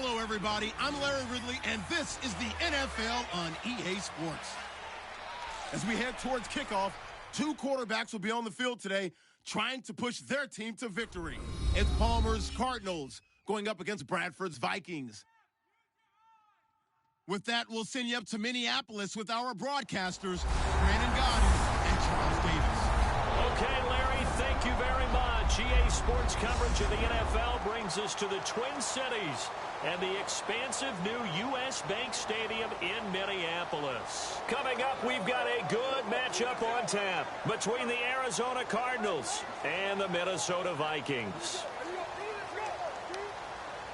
Hello, everybody. I'm Larry Ridley, and this is the NFL on EA Sports. As we head towards kickoff, two quarterbacks will be on the field today trying to push their team to victory. It's Palmer's Cardinals going up against Bradford's Vikings. With that, we'll send you up to Minneapolis with our broadcasters, Brandon Gaudin and Charles Davis. Okay, Larry, thank you very much. EA Sports coverage of the NFL brings us to the Twin Cities and the expansive new U.S. Bank Stadium in Minneapolis. Coming up, we've got a good matchup on tap between the Arizona Cardinals and the Minnesota Vikings.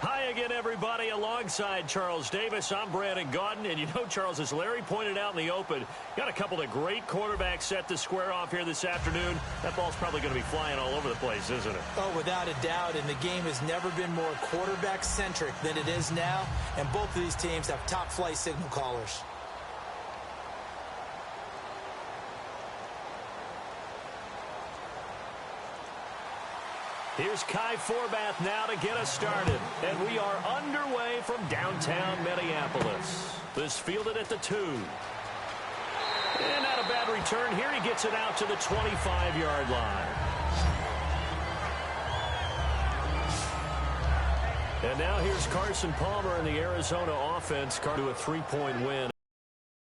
Hi again, everybody. Alongside Charles Davis, I'm Brandon Gaudin. And you know, Charles, as Larry pointed out in the open, got a couple of great quarterbacks set to square off here this afternoon. That ball's probably going to be flying all over the place, isn't it? Oh, without a doubt. And the game has never been more quarterback-centric than it is now. And both of these teams have top-flight signal callers. Here's Kai Forbath now to get us started. And we are underway from downtown Minneapolis. This fielded at the 2. And not a bad return here. He gets it out to the 25-yard line. And now here's Carson Palmer in the Arizona offense. To a 3-point win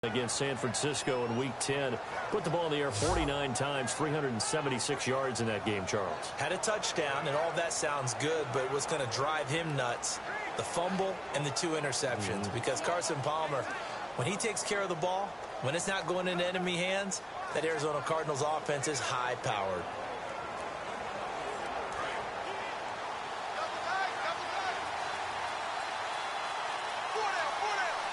against San Francisco in Week 10. Put the ball in the air 49 times, 376 yards in that game, Charles. Had a touchdown, and all that sounds good, but what's going to drive him nuts, the fumble and the 2 interceptions. Because Carson Palmer, when he takes care of the ball, when it's not going into enemy hands, that Arizona Cardinals offense is high-powered.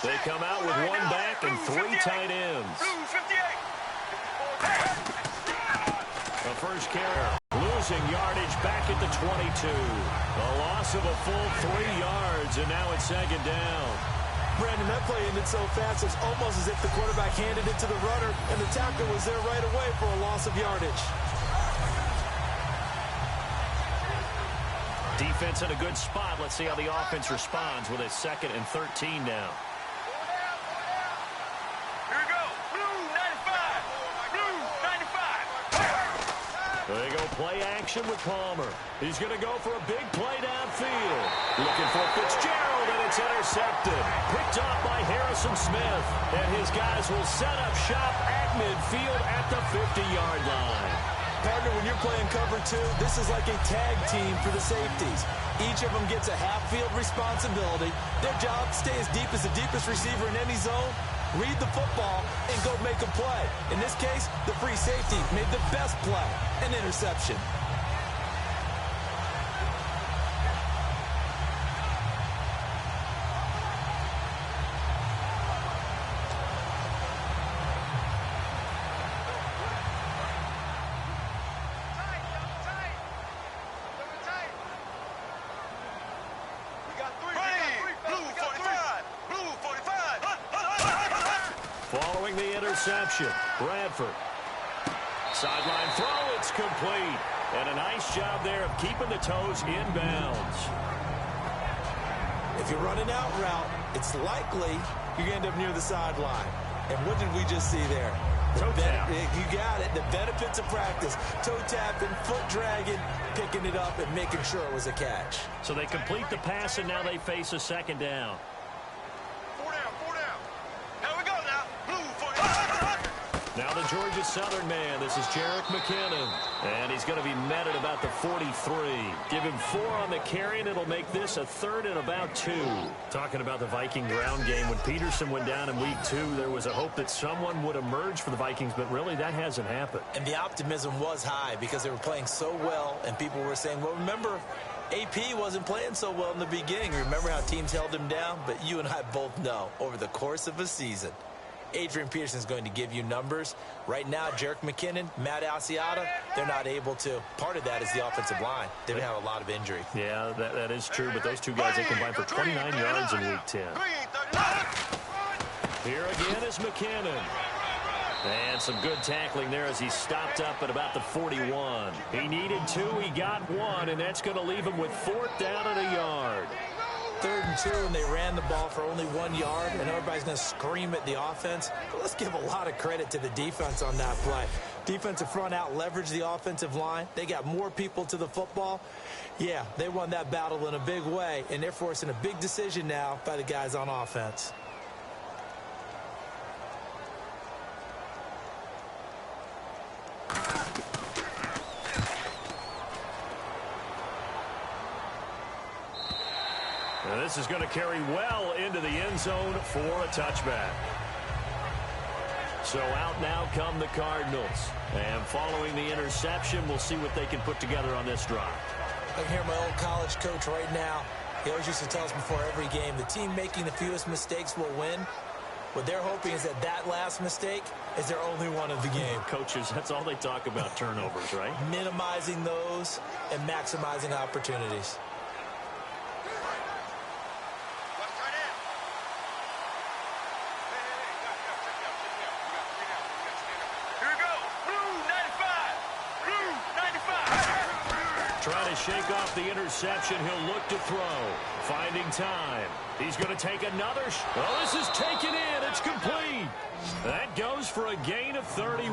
They come out with one back and 3 tight ends. The first carry, losing yardage back at the 22. A loss of a full 3 yards, and now it's second down. Brandon, that play ended so fast, it's almost as if the quarterback handed it to the runner, and the tackle was there right away for a loss of yardage. Defense in a good spot. Let's see how the offense responds with a 2nd and 13 now. They go play action with Palmer. He's going to go for a big play downfield. Looking for Fitzgerald, and it's intercepted. Picked off by Harrison Smith. And his guys will set up shop at midfield at the 50-yard line. Partner, when you're playing cover 2, this is like a tag team for the safeties. Each of them gets a half-field responsibility. Their job, stay as deep as the deepest receiver in any zone, read the football, and go make a play. In this case, the free safety made the best play, an interception. Following the interception, Bradford. Sideline throw, it's complete. And a nice job there of keeping the toes in bounds. If you're running out route, it's likely you're going to end up near the sideline. And what did we just see there? Toe tap. You got it. The benefits of practice. Toe tapping, foot dragging, picking it up, and making sure it was a catch. So they complete the pass, and now they face a 2nd down. Now the Georgia Southern man. This is Jerick McKinnon. And he's going to be met at about the 43. Give him 4 on the carry, and it'll make this a 3rd and about 2. Talking about the Viking ground game, when Peterson went down in Week 2, there was a hope that someone would emerge for the Vikings, but really that hasn't happened. And the optimism was high because they were playing so well, and people were saying, well, remember, AP wasn't playing so well in the beginning. Remember how teams held him down? But you and I both know, over the course of a season, Adrian Peterson is going to give you numbers. Right now, Jerick McKinnon, Matt Asiata, they're not able to. Part of that is the offensive line. They have a lot of injury. Yeah, that is true, but those two guys, they combined for 29 yards in Week 10. Here again is McKinnon. And some good tackling there as he stopped up at about the 41. He needed 2, he got 1, and that's going to leave him with 4th down and a yard. 3rd and 2 and they ran the ball for only 1 yard, and everybody's going to scream at the offense. But let's give a lot of credit to the defense on that play. Defensive front out leveraged the offensive line. They got more people to the football. Yeah, they won that battle in a big way, and they're forcing a big decision now by the guys on offense. And this is going to carry well into the end zone for a touchback. So out now come the Cardinals. And following the interception, we'll see what they can put together on this drive. I can hear my old college coach right now. He always used to tell us before every game, the team making the fewest mistakes will win. What they're hoping is that that last mistake is their only one of the game. Coaches, that's all they talk about, turnovers, right? Minimizing those and maximizing opportunities. Trying to shake off the interception. He'll look to throw. Finding time. He's going to take another. Oh, this is taken in. It's complete. That goes for a gain of 31.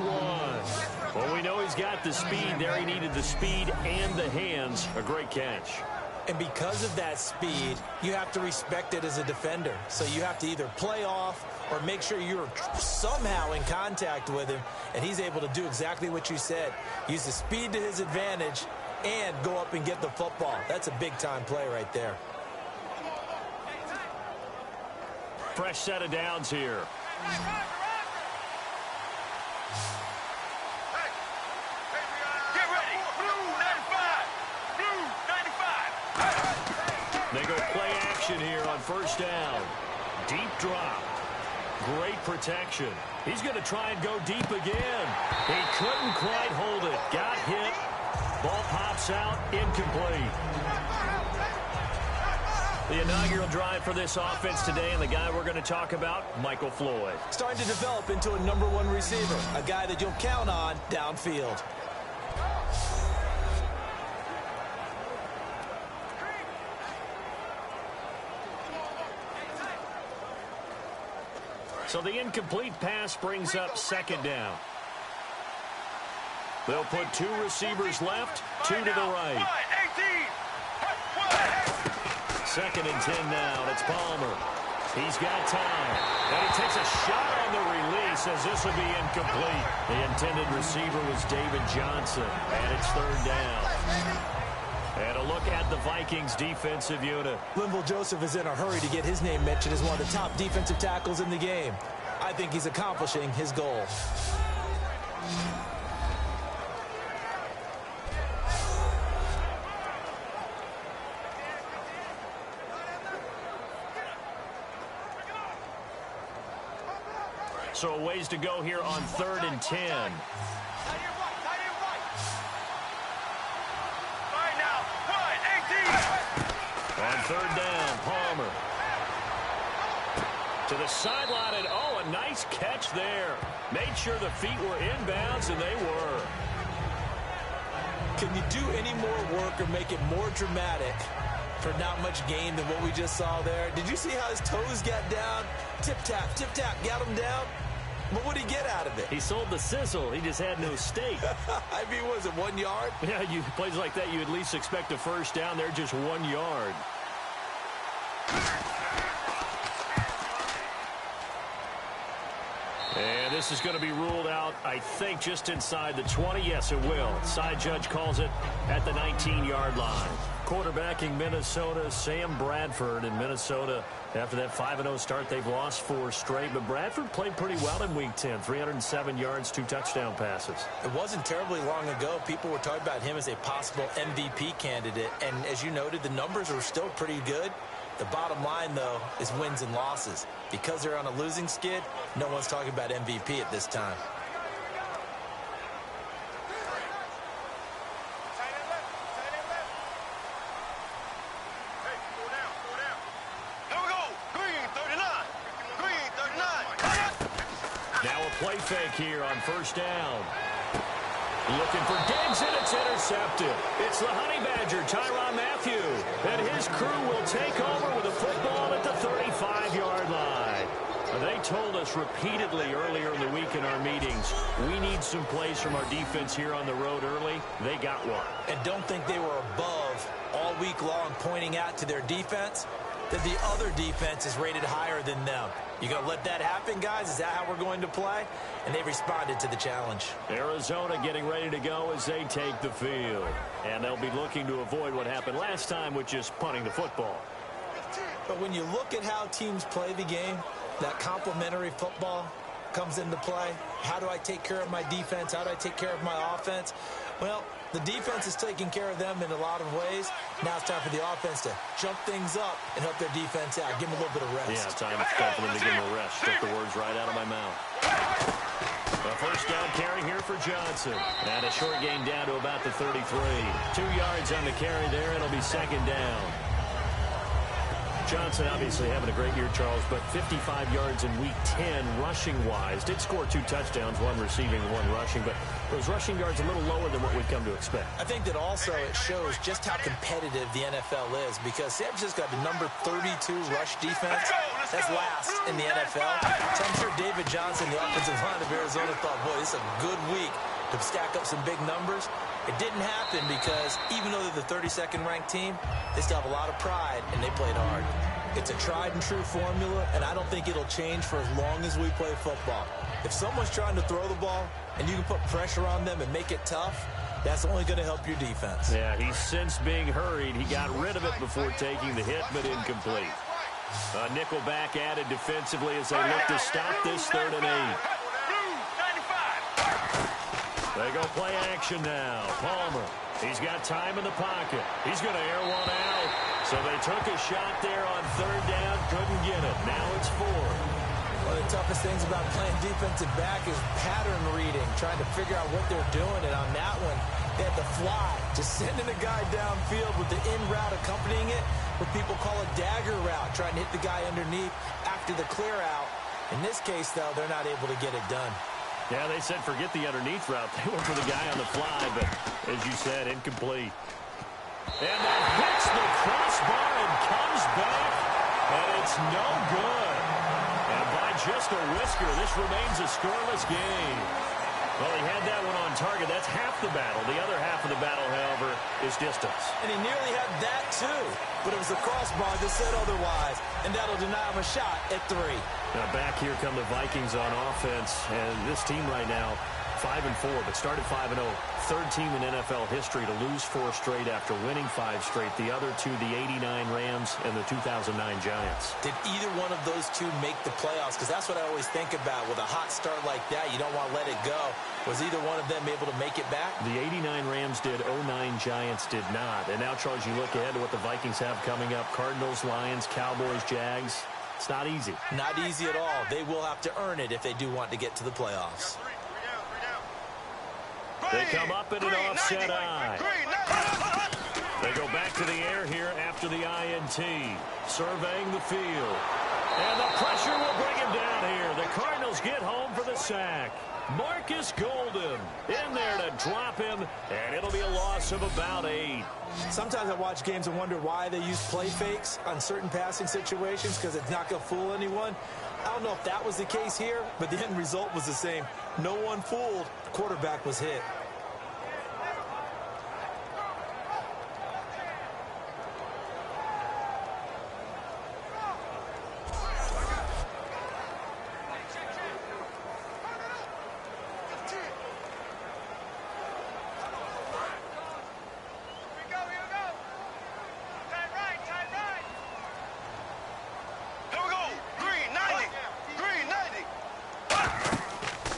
Well, we know he's got the speed there. He needed the speed and the hands. A great catch. And because of that speed, you have to respect it as a defender. So you have to either play off or make sure you're somehow in contact with him. And he's able to do exactly what you said. Use the speed to his advantage and go up and get the football. That's a big-time play right there. Fresh set of downs here. Get ready. Blue 95. Blue 95. They go play action here on first down. Deep drop. Great protection. He's going to try and go deep again. He couldn't quite hold it. Got hit. Ball pops out, incomplete. The inaugural drive for this offense today, and the guy we're going to talk about, Michael Floyd. Starting to develop into a #1 receiver, a guy that you'll count on downfield. So the incomplete pass brings up second down. They'll put 2 receivers left, 2 to the right. 2nd and 10 now. It's Palmer. He's got time. And he takes a shot on the release as this will be incomplete. The intended receiver was David Johnson. And it's 3rd down. And a look at the Vikings defensive unit. Linval Joseph is in a hurry to get his name mentioned as one of the top defensive tackles in the game. I think he's accomplishing his goal. So a ways to go here on 3rd and 10. On 3rd down, Palmer. To the sideline, and oh, a nice catch there. Made sure the feet were inbounds, and they were. Can you do any more work or make it more dramatic for not much gain than what we just saw there? Did you see how his toes got down? Tip-tap, got him down. What would he get out of it? He sold the sizzle. He just had no steak. I mean, was it 1 yard? Yeah, plays like that, you at least expect a first down. They're just 1 yard. And this is going to be ruled out, I think, just inside the 20. Yes, it will. Side judge calls it at the 19-yard line. Quarterbacking Minnesota, Sam Bradford in Minnesota. After that 5-0 start, they've lost 4 straight. But Bradford played pretty well in Week 10. 307 yards, 2 touchdown passes. It wasn't terribly long ago. People were talking about him as a possible MVP candidate. And as you noted, the numbers were still pretty good. The bottom line, though, is wins and losses. Because they're on a losing skid, no one's talking about MVP at this time. Now a play fake here on first down. Looking for Diggs, and it's intercepted. It's the Honey Badger, Tyrann Mathieu, and his crew will take over with a football at the 35-yard line. They told us repeatedly earlier in the week in our meetings, we need some plays from our defense here on the road early. They got one. And don't think they were above all week long pointing out to their defense that the other defense is rated higher than them. You going to let that happen, guys? Is that how we're going to play? And they responded to the challenge. Arizona getting ready to go as they take the field. And they'll be looking to avoid what happened last time, which is punting the football. But when you look at how teams play the game, that complementary football comes into play. How do I take care of my defense? How do I take care of my offense? Well, the defense is taking care of them in a lot of ways. Now it's time for the offense to jump things up and help their defense out. Give them a little bit of rest. Yeah, it's time for them to give them a rest. Took the words right out of my mouth. A first down carry here for Johnson. And a short gain down to about the 33. 2 yards on the carry there. It'll be second down. Johnson obviously having a great year, Charles, but 55 yards in Week 10 rushing-wise. Did score 2 touchdowns, 1 receiving, 1 rushing, but those rushing yards a little lower than what we've come to expect. I think that also it shows just how competitive the NFL is because San Francisco got the number 32 rush defense. That's last in the NFL. So I'm sure David Johnson, the offensive line of Arizona, thought, boy, this is a good week to stack up some big numbers. It didn't happen because even though they're the 32nd ranked team, they still have a lot of pride, and they played hard. It's a tried-and-true formula, and I don't think it'll change for as long as we play football. If someone's trying to throw the ball and you can put pressure on them and make it tough, that's only going to help your defense. Yeah, he's since being hurried. He got rid of it before taking the hit, but incomplete. A nickel back added defensively as they look to stop this 3rd and 8. They go play action now. Palmer, he's got time in the pocket. He's going to air one out. So they took a shot there on 3rd down, couldn't get it. Now it's 4. One of the toughest things about playing defensive back is pattern reading, trying to figure out what they're doing. And on that one, they had to fly, just sending a guy downfield with the in route accompanying it, what people call a dagger route, trying to hit the guy underneath after the clear out. In this case, though, they're not able to get it done. Yeah, they said forget the underneath route. They went for the guy on the fly, but as you said, incomplete. And that hits the crossbar and comes back, and it's no good. And by just a whisker, this remains a scoreless game. Well, he had that one on target. That's half the battle. The other half of the battle, however, is distance. And he nearly had that, too. But it was the crossbar that said otherwise. And that'll deny him a shot at 3. Now back here come the Vikings on offense. And this team right now, 5-4, but started 5-0. 3rd team in NFL history to lose 4 straight after winning 5 straight. The other 2, the 89 Rams and the 2009 Giants. Did either one of those 2 make the playoffs? Because that's what I always think about. With a hot start like that, you don't want to let it go. Was either one of them able to make it back? The 89 Rams did, 09 Giants did not. And now, Charles, you look ahead to what the Vikings have coming up. Cardinals, Lions, Cowboys, Jags. It's not easy. Not easy at all. They will have to earn it if they do want to get to the playoffs. They come up in an offset eye. They go back to the air here after the INT. Surveying the field. And the pressure will bring him down here. The Cardinals get home for the sack. Marcus Golden in there to drop him, and it'll be a loss of about 8. Sometimes I watch games and wonder why they use play fakes on certain passing situations because it's not going to fool anyone. I don't know if that was the case here, but the end result was the same. No one fooled. The quarterback was hit.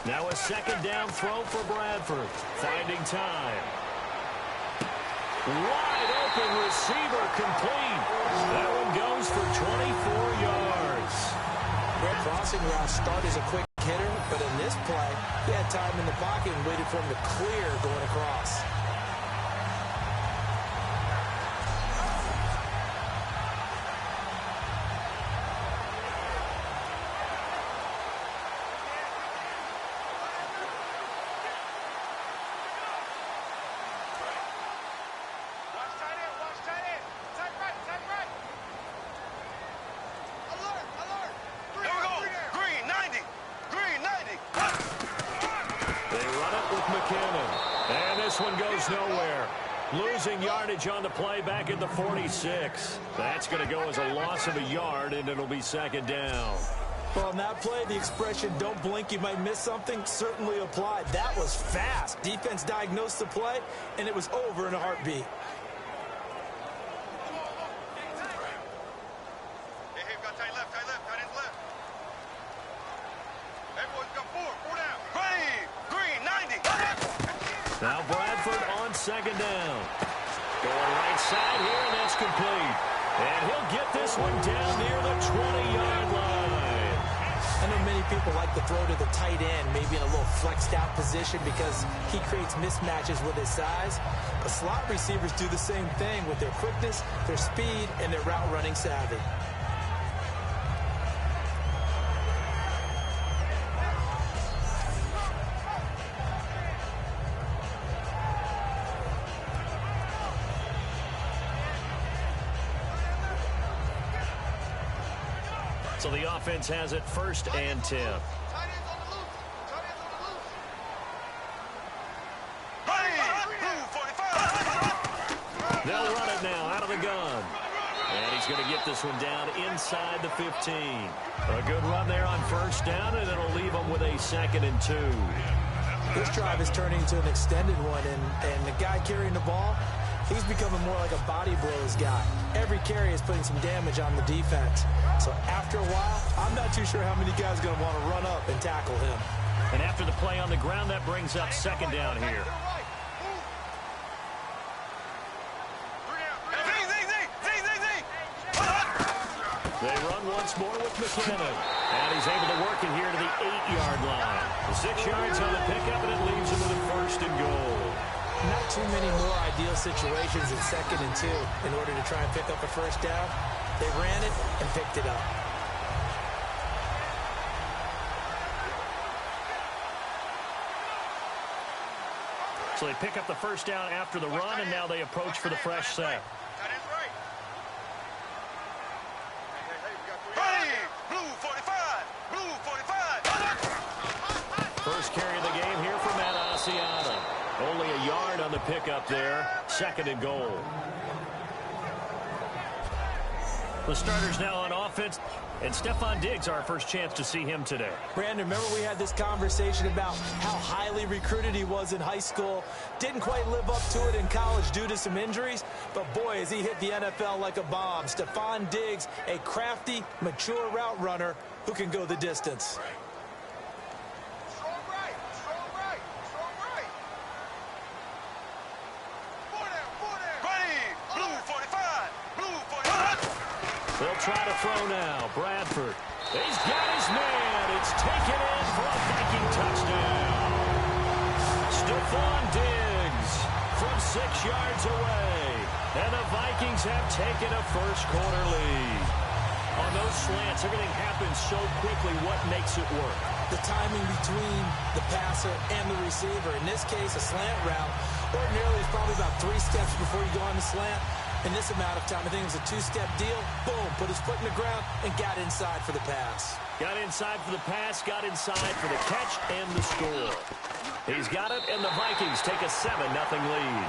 Now a second down throw for Bradford. Finding time. Wide open receiver complete. That one goes for 24 yards. Great crossing route start as a quick hitter, but in this play, he had time in the pocket and waited for him to clear going across. this one goes nowhere. Losing yardage on the play back at the 46. That's going to go as a loss of a yard, and it'll be second down. Well, on that play, the expression, don't blink, you might miss something, certainly applied. That was fast. Defense diagnosed the play, and it was over in a heartbeat. Hey, we got tight ends left. Hey, boys, got four down. Green, 90. Now Bradford on second down. Going right side here, and that's complete. And he'll get this one down near the 20-yard line. I know many people like to throw to the tight end, maybe in a little flexed out position because he creates mismatches with his size. But slot receivers do the same thing with their quickness, their speed, and their route running savvy. So the offense has it 1st and 10. They'll run it now out of the gun. And he's going to get this one down inside the 15. A good run there on 1st down, and it'll leave him with a 2nd and 2. This drive is turning into an extended one, and the guy carrying the ball, he's becoming more like a body blows guy. Every carry is putting some damage on the defense. So after a while, I'm not too sure how many guys are going to want to run up and tackle him. And after the play on the ground, that brings up 2nd down here. They run once more with McKinnon. And he's able to work it here to the 8-yard line. The 6 yards on the pickup, and it leaves him with a 1st and goal. Not too many more ideal situations in 2nd and 2 in order to try and pick up a 1st down. They ran it and picked it up. So they pick up the 1st down after the run, and now they approach for the fresh set. First carry of the game here for Matt Asiata. Only a yard on the pickup there. 2nd and goal. The starters now on offense, and Stephon Diggs, our first chance to see him today. Brandon, remember we had this conversation about how highly recruited he was in high school. Didn't quite live up to it in college due to some injuries, but boy, has he hit the NFL like a bomb. Stephon Diggs, a crafty, mature route runner who can go the distance. They'll try to throw now. Bradford. He's got his man. It's taken in for a Viking touchdown. Stephon Diggs from 6 yards away. And the Vikings have taken a first-quarter lead. On those slants, everything happens so quickly. What makes it work? The timing between the passer and the receiver. In this case, a slant route. Ordinarily, it's probably about 3 steps before you go on the slant. In this amount of time, I think it was a 2-step deal. Boom, put his foot in the ground and got inside for the pass. Got inside for the pass, got inside for the catch and the score. He's got it, and the Vikings take a 7-0 lead.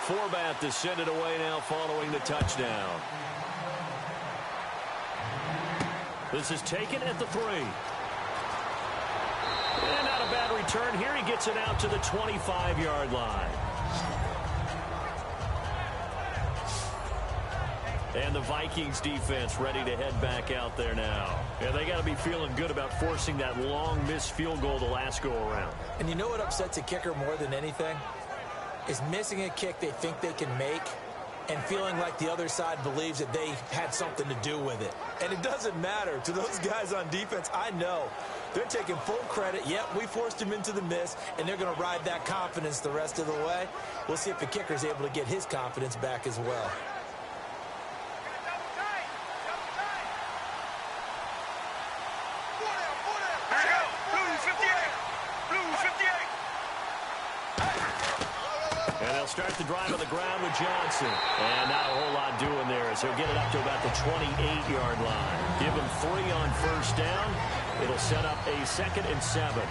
Forbat to send it away now following the touchdown. This is taken at the 3. And not a bad return here. He gets it out to the 25-yard line. And the Vikings defense ready to head back out there now. Yeah, they got to be feeling good about forcing that long missed field goal the last go-around. And you know what upsets a kicker more than anything? Is missing a kick they think they can make and feeling like the other side believes that they had something to do with it. And it doesn't matter to those guys on defense. I know they're taking full credit. Yep, we forced him into the miss, and they're going to ride that confidence the rest of the way. We'll see if the kicker's able to get his confidence back as well. And they'll start the drive on the ground with Johnson. And not a whole lot doing there as he'll get it up to about the 28-yard line. Give him 3 on first down. It'll set up a 2nd and 7.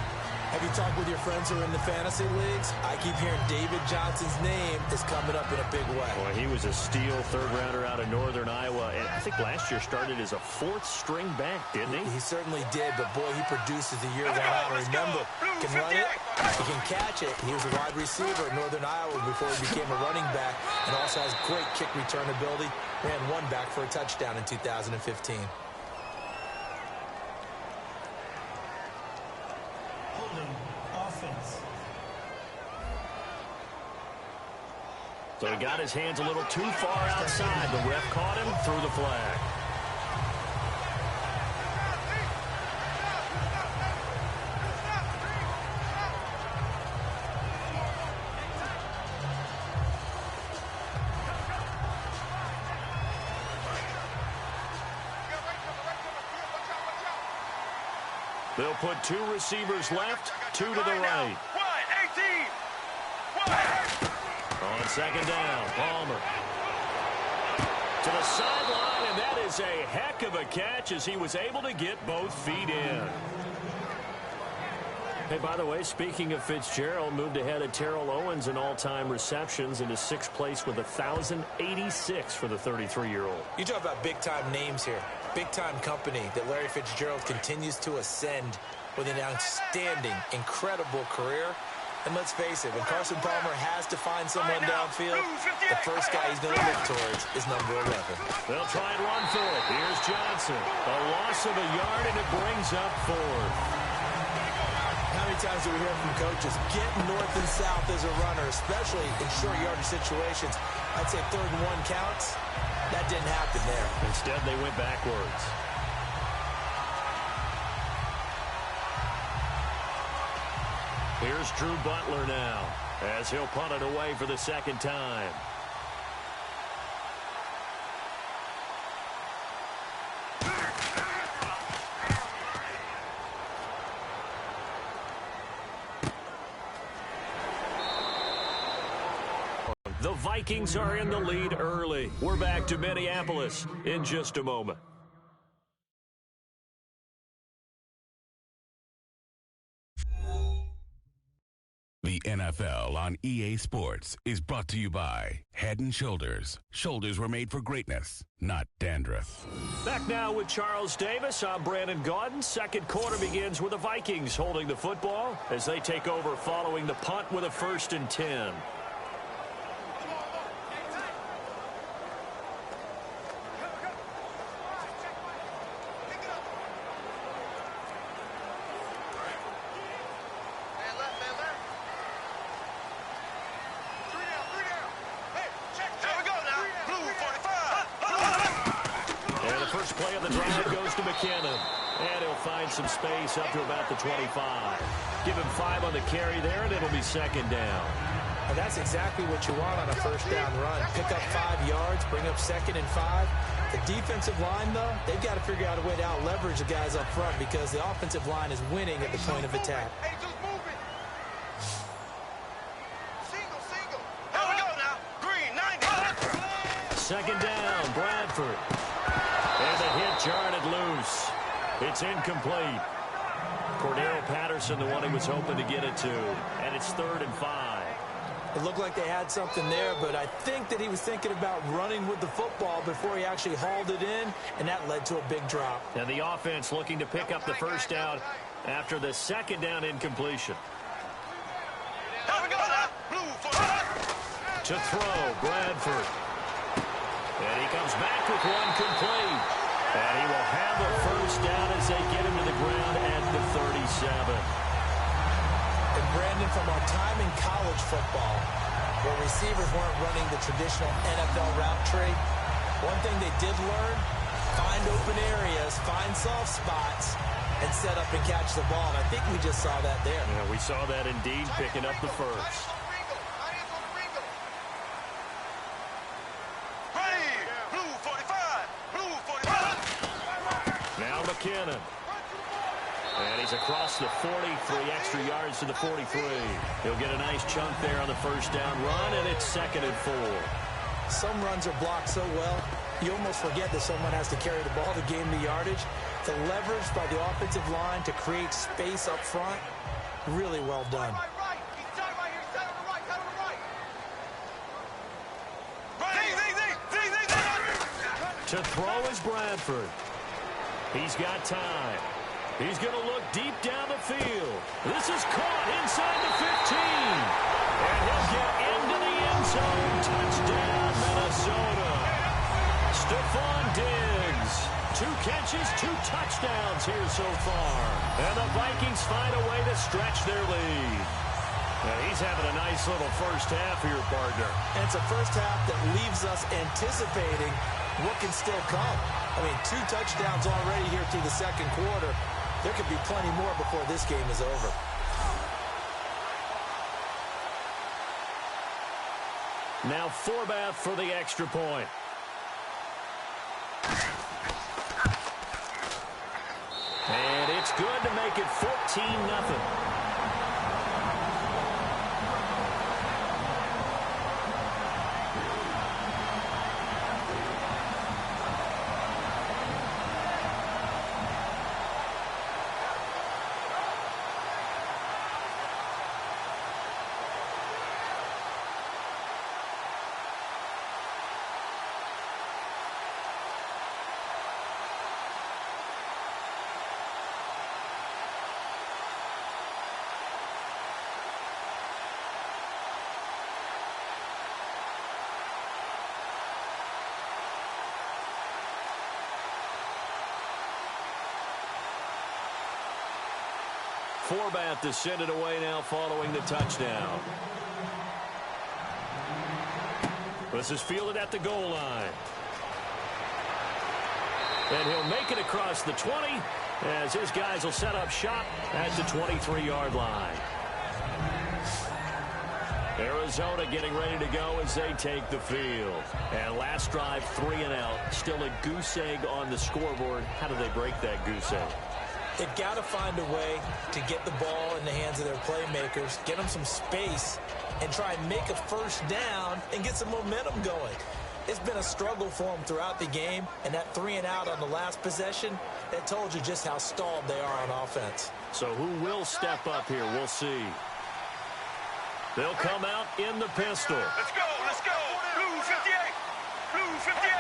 Have you talked with your friends who are in the fantasy leagues? I keep hearing David Johnson's name is coming up in a big way. Boy, he was a steal 3rd rounder out of Northern Iowa. And I think last year started as a 4th string back, didn't he? He certainly did, but boy, he produced as the year went on. Remember, he can run it, he can catch it. He was a wide receiver at Northern Iowa before he became a running back, and also has great kick return ability. Ran one back for a touchdown in 2015. Offense. So he got his hands a little too far outside. The ref caught him, threw the flag. They'll put 2 receivers left, 2 to the right. 1-18. On 2nd down, Palmer. To the sideline, and that is a heck of a catch as he was able to get both feet in. Hey, by the way, speaking of Fitzgerald, moved ahead of Terrell Owens in all-time receptions into 6th place with 1,086 for the 33-year-old. You talk about big-time names here. Big-time company that Larry Fitzgerald continues to ascend with an outstanding, incredible career. And let's face it, when Carson Palmer has to find someone downfield, the first guy he's going to look towards is number 11. They'll try and run for it. Here's Johnson. A loss of a yard, and it brings up 4th. How many times do we hear from coaches, get north and south as a runner, especially in short yardage situations? I'd say 3rd and 1 counts. That didn't happen there. Instead, they went backwards. Here's Drew Butler now as he'll punt it away for the 2nd time. The Vikings are in the lead early. We're back to Minneapolis in just a moment. The NFL on EA Sports is brought to you by Head & Shoulders. Shoulders were made for greatness, not dandruff. Back now with Charles Davis. I'm Brandon Gaudin. 2nd quarter begins with the Vikings holding the football as they take over following the punt with a 1st and 10. Play of the drive goes to McKinnon. And he'll find some space up to about the 25. Give him 5 on the carry there, and it'll be 2nd down. And that's exactly what you want on a 1st down run. Pick up 5 yards, bring up 2nd and 5. The defensive line, though, they've got to figure out a way to out-leverage the guys up front because the offensive line is winning at the point of attack. Single. Here we go now. Green, 90. 2nd down, Bradford. And the hit jarred loose. It's incomplete. Cordero Patterson, the one he was hoping to get it to. And it's 3rd and 5. It looked like they had something there, but I think that he was thinking about running with the football before he actually hauled it in, and that led to a big drop. And the offense looking to pick up the 1st down after the 2nd down incompletion. Here we go now. Blue for To throw, Bradford. And he comes back with one complete. And he will have a 1st down as they get him to the ground at the 37. And Brandon, from our time in college football, where receivers weren't running the traditional NFL route tree. One thing they did learn, find open areas, find soft spots, and set up and catch the ball. And I think we just saw that there. Yeah, we saw that indeed, picking up the first. Now McKinnon. And he's across the 40, 3 extra yards to the 43. He'll get a nice chunk there on the first down run, and it's 2nd and 4. Some runs are blocked so well, you almost forget that someone has to carry the ball to gain the yardage. The leverage by the offensive line to create space up front, really well done. To throw is Bradford. He's got time. He's going to look deep down the field. This is caught inside the 15. And he'll get into the end zone. Touchdown, Minnesota. Stephon Diggs. 2 catches, 2 touchdowns here so far. And the Vikings find a way to stretch their lead. Now he's having a nice little first half here, partner. And it's a first half that leaves us anticipating what can still come. I mean, 2 touchdowns already here through the second quarter. There could be plenty more before this game is over. Now Forbath for the extra point. And it's good to make it 14-0. Forbath to send it away now following the touchdown. This is fielded at the goal line. And he'll make it across the 20 as his guys will set up shop at the 23-yard line. Arizona getting ready to go as they take the field. And last drive, 3 and out. Still a goose egg on the scoreboard. How do they break that goose egg? They've got to find a way to get the ball in the hands of their playmakers, get them some space, and try and make a first down and get some momentum going. It's been a struggle for them throughout the game, and that 3 and out on the last possession, that told you just how stalled they are on offense. So who will step up here? We'll see. They'll come out in the pistol. Let's go, let's go. Blue 58. Blue 58.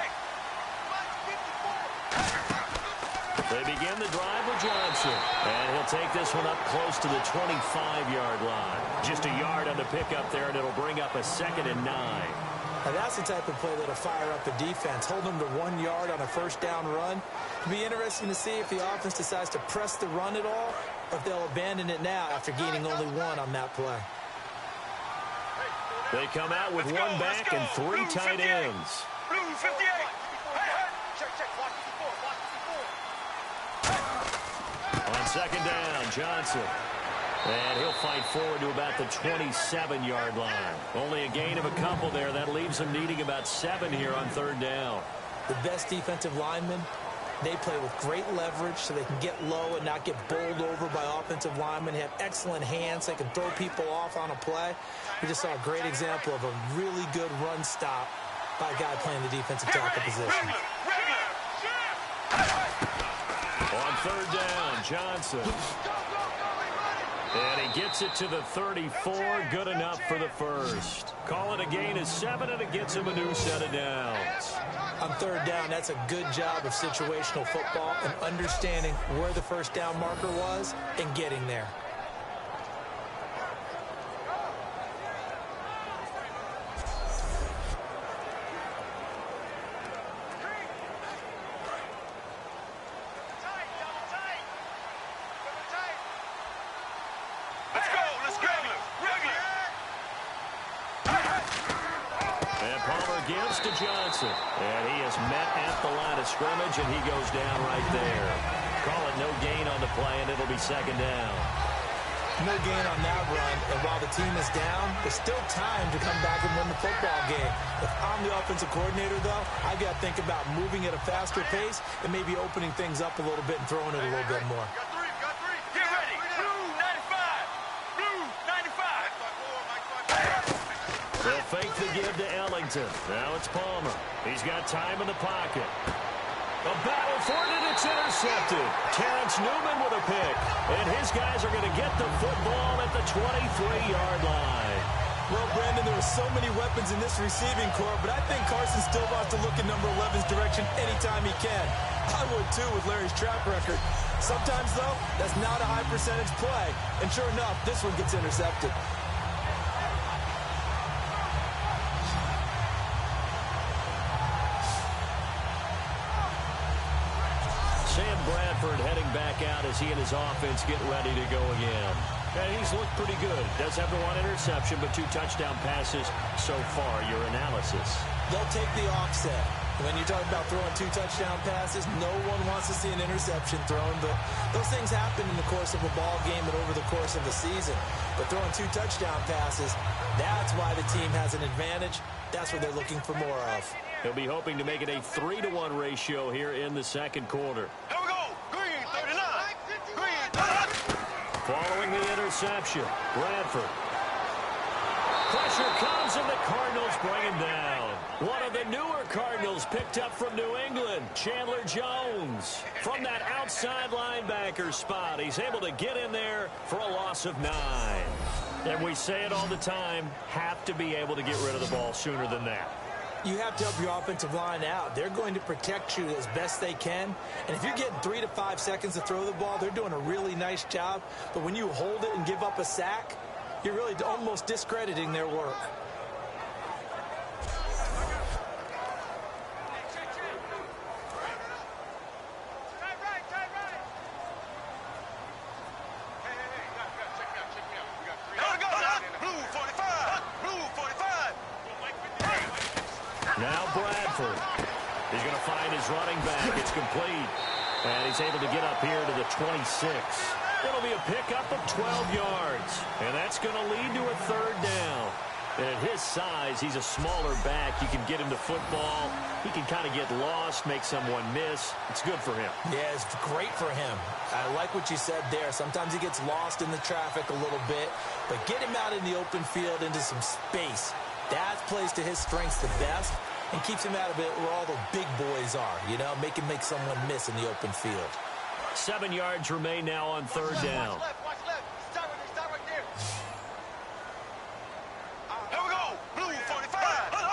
They begin the drive with Johnson. And he'll take this one up close to the 25-yard line. Just a yard on the pickup there, and it'll bring up a 2nd and 9. Now that's the type of play that'll fire up a defense. Hold them to 1 yard on a first down run. It'll be interesting to see if the offense decides to press the run at all, or if they'll abandon it now after gaining only 1 on that play. They come out with 1 back and 3 tight ends. Blue 58. On 2nd down, Johnson. And he'll fight forward to about the 27-yard line. Only a gain of a couple there. That leaves him needing about 7 here on 3rd down. The best defensive linemen, they play with great leverage so they can get low and not get bowled over by offensive linemen. They have excellent hands. They can throw people off on a play. We just saw a great example of a really good run stop by a guy playing the defensive tackle position. On 3rd down, Johnson. And he gets it to the 34. Good enough for the first. Call it a gain of 7, and it gets him a new set of downs. On 3rd down, that's a good job of situational football and understanding where the first down marker was and getting there. Palmer gives to Johnson. And he is met at the line of scrimmage, and he goes down right there. Call it no gain on the play, and it'll be second down. No gain on that run, and while the team is down, there's still time to come back and win the football game. If I'm the offensive coordinator, though, I've got to think about moving at a faster pace and maybe opening things up a little bit and throwing it a little bit more. Got three. Get ready. Blue 95. Blue 95. They'll fake the give to Ellington. Now it's Palmer. He's got time in the pocket. A battle for it, and it's intercepted. Terrence Newman with a pick. And his guys are going to get the football at the 23-yard line. Well, Brandon, there are so many weapons in this receiving corps, but I think Carson still wants to look in number 11's direction anytime he can. I would, too, with Larry's track record. Sometimes, though, that's not a high percentage play. And sure enough, this one gets intercepted. Sam Bradford heading back out as he and his offense get ready to go again. And he's looked pretty good. Does have the one interception, but 2 touchdown passes so far. Your analysis. They'll take the offset. When you're talking about throwing 2 touchdown passes, no one wants to see an interception thrown, but those things happen in the course of a ball game and over the course of a season. But throwing 2 touchdown passes, that's why the team has an advantage. That's what they're looking for more of. He'll be hoping to make it a 3-to-1 ratio here in the second quarter. Here we go. Green 39. Green 39. Following the interception, Bradford. Pressure comes, and the Cardinals bring him down. One of the newer Cardinals picked up from New England, Chandler Jones. From that outside linebacker spot, he's able to get in there for a loss of 9. And we say it all the time, have to be able to get rid of the ball sooner than that. You have to help your offensive line out. They're going to protect you as best they can. And if you're getting 3 to 5 seconds to throw the ball, they're doing a really nice job. But when you hold it and give up a sack, you're really almost discrediting their work. Now Bradford. He's going to find his running back. It's complete. And he's able to get up here to the 26. It'll be a pickup of 12 yards. And that's going to lead to a 3rd down. And at his size, he's a smaller back. You can get him to football. He can kind of get lost, make someone miss. It's good for him. Yeah, it's great for him. I like what you said there. Sometimes he gets lost in the traffic a little bit. But get him out in the open field into some space. That plays to his strengths the best and keeps him out of it where all the big boys are, you know, make someone miss in the open field. 7 yards remain now on 3rd down. Watch left. Stop right there. Here we go. Blue 45.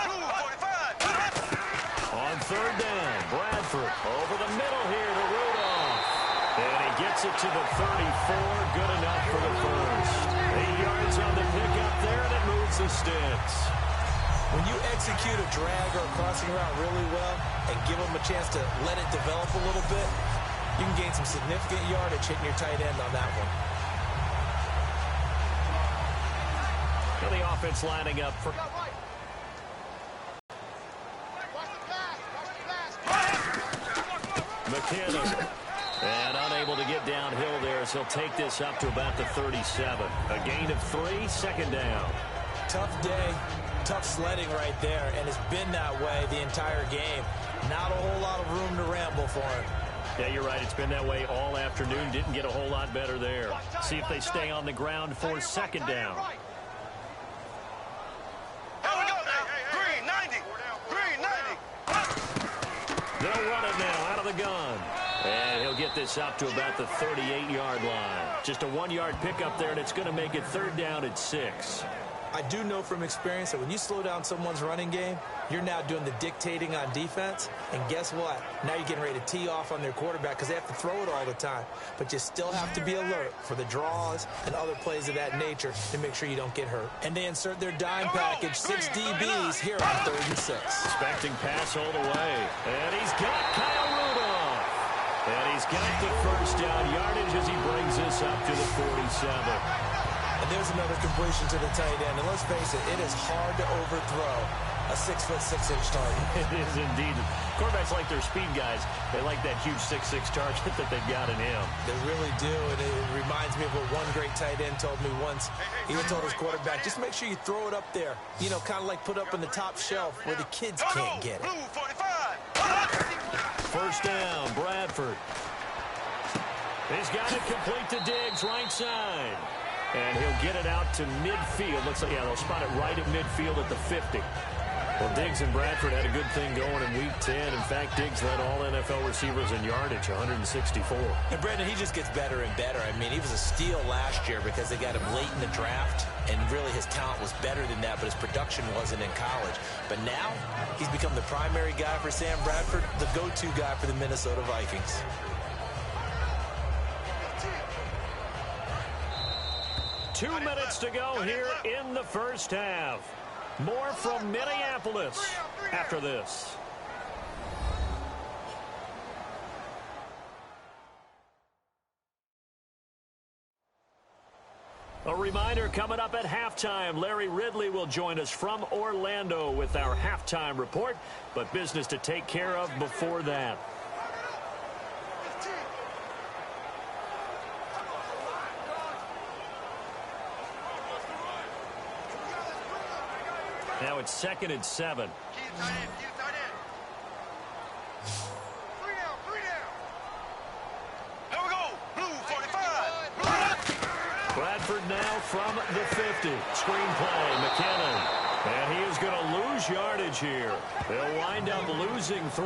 Blue 45. On 3rd down, Bradford over the middle here to Rudolph. And he gets it to the 34. Good enough for the first. 8 yards on the pickup there, and it moves the sticks. When you execute a drag or a crossing route really well and give them a chance to let it develop a little bit, you can gain some significant yardage hitting your tight end on that one. And the offense lining up for McKinnon. And unable to get downhill there as he'll take this up to about the 37. A gain of 3, 2nd down. Tough day, tough sledding right there, and it's been that way the entire game. Not a whole lot of room to ramble for him. Yeah, you're right. It's been that way all afternoon. Didn't get a whole lot better there. See if they stay on the ground for 2nd down. Here we go now. Green 90. Green 90. They'll run it now out of the gun. And he'll get this up to about the 38-yard line. Just a 1-yard pickup there, and it's going to make it 3rd down at 6. I do know from experience that when you slow down someone's running game, you're now doing the dictating on defense. And guess what? Now you're getting ready to tee off on their quarterback because they have to throw it all the time. But you still have to be alert for the draws and other plays of that nature to make sure you don't get hurt. And they insert their dime package, 6 DBs here on 3rd and 6. Expecting pass all the way. And he's got Kyle Rudolph. And he's got the 1st down yardage as he brings this up to the 47. And there's another completion to the tight end. And let's face it, it is hard to overthrow a 6'6" target. It is indeed. Quarterbacks like their speed guys. They like that huge 6'6" target that they've got in him. They really do, and it reminds me of what one great tight end told me once. He told his quarterback, just make sure you throw it up there. You know, kind of like put up on the top shelf where the kids can't get it. First down, Bradford. He's got it complete to Diggs, right side. And he'll get it out to midfield. Looks like, yeah, they'll spot it right at midfield at the 50. Well, Diggs and Bradford had a good thing going in Week 10. In fact, Diggs led all NFL receivers in yardage, 164. And, Brendan, he just gets better and better. I mean, he was a steal last year because they got him late in the draft, and really his talent was better than that, but his production wasn't in college. But now he's become the primary guy for Sam Bradford, the go-to guy for the Minnesota Vikings. Two minutes to go here in the first half. More from Minneapolis after this. A reminder coming up at halftime. Larry Ridley will join us from Orlando with our halftime report, but business to take care of before that. Now it's 2nd and 7. Bradford now from the 50. Screen play, McKinnon. And he is going to lose yardage here. They'll wind up losing 3.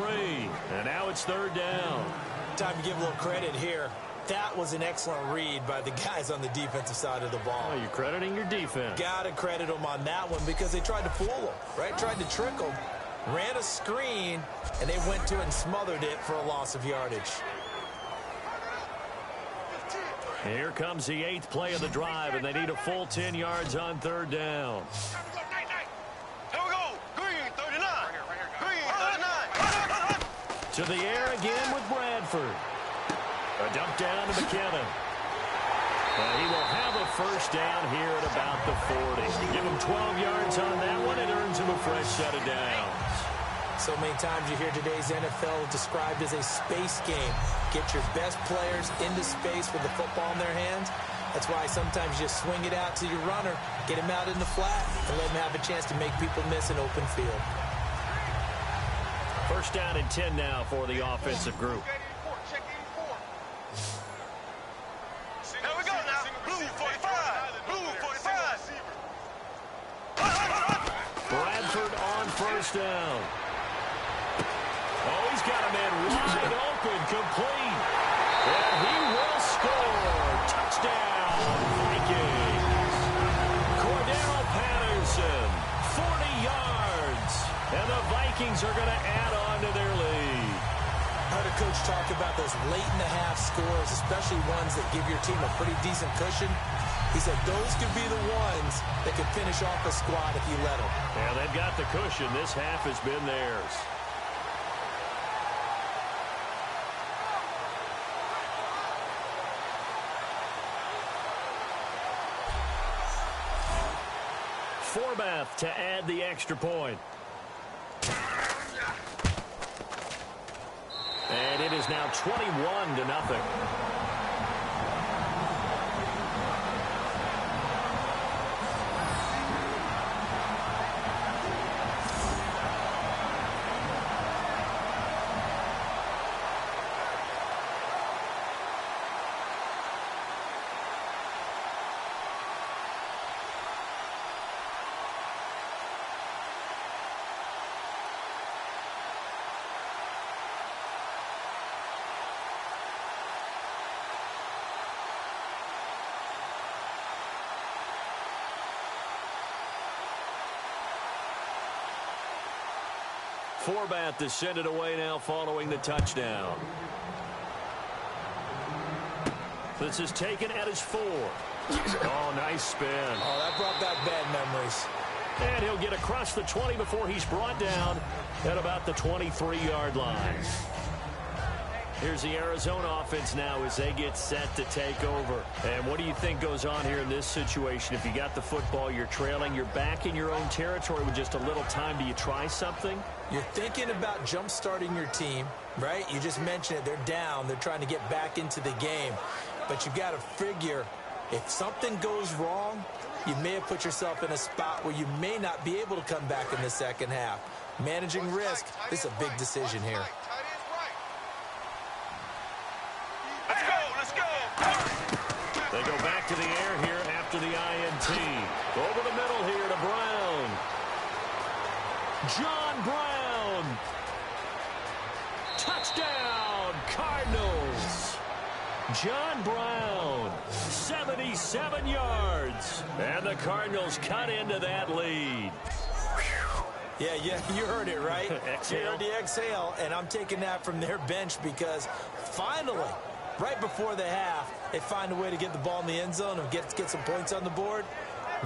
And now it's 3rd down. Time to give a little credit here. That was an excellent read by the guys on the defensive side of the ball. Oh, you're crediting your defense. Got to credit them on that one because they tried to fool them, right? Tried to trick them, ran a screen, and they went to it and smothered it for a loss of yardage. Here comes the 8th play of the drive, and they need a full 10 yards on 3rd down. Here we go. Green 39. Green 39. To the air again with Bradford. A dump down to McKinnon. And he will have a first down here at about the 40. Give him 12 yards on that one. It earns him a fresh set of downs. So many times you hear today's NFL described as a space game. Get your best players into space with the football in their hands. That's why sometimes you just swing it out to your runner, get him out in the flat, and let him have a chance to make people miss an open field. First down and 10 now for the offensive group. Bradford on first down. Oh, he's got a man wide open, complete. And he will score. Touchdown, Vikings. Cordero Patterson, 40 yards. And the Vikings are going to add on to their lead. I heard a coach talk about those late-in-the-half scores, especially ones that give your team a pretty decent cushion. He said those could be the ones that could finish off a squad if you let them. Yeah, they've got the cushion. This half has been theirs. Forbath to add the extra point. And it is now 21-0. Forbath to send it away now following the touchdown. This is taken at his 4. Oh, nice spin. Oh, that brought back bad memories. And he'll get across the 20 before he's brought down at about the 23-yard line. Here's the Arizona offense now as they get set to take over. And what do you think goes on here in this situation? If you got the football, you're trailing, you're back in your own territory with just a little time. Do you try something? You're thinking about jump-starting your team, right? You just mentioned it. They're down. They're trying to get back into the game. But you've got to figure if something goes wrong, you may have put yourself in a spot where you may not be able to come back in the second half. Managing risk, this is a big decision here. They go back to the air here after the INT. Over the middle here to Brown. John Brown. Touchdown, Cardinals. John Brown, 77 yards. And the Cardinals cut into that lead. Yeah, you heard it, right? Exhale. You heard the exhale, and I'm taking that from their bench because finally, right before the half, they find a way to get the ball in the end zone and get some points on the board.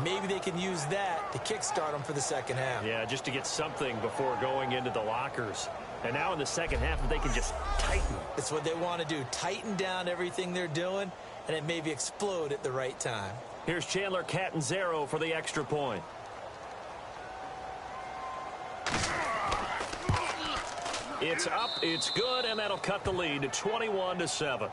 Maybe they can use that to kickstart them for the second half. Yeah, just to get something before going into the lockers. And now in the second half, they can just tighten. It's what they want to do, tighten down everything they're doing, and it maybe explode at the right time. Here's Chandler Catanzaro for the extra point. It's up, it's good, and that'll cut the lead to 21-7.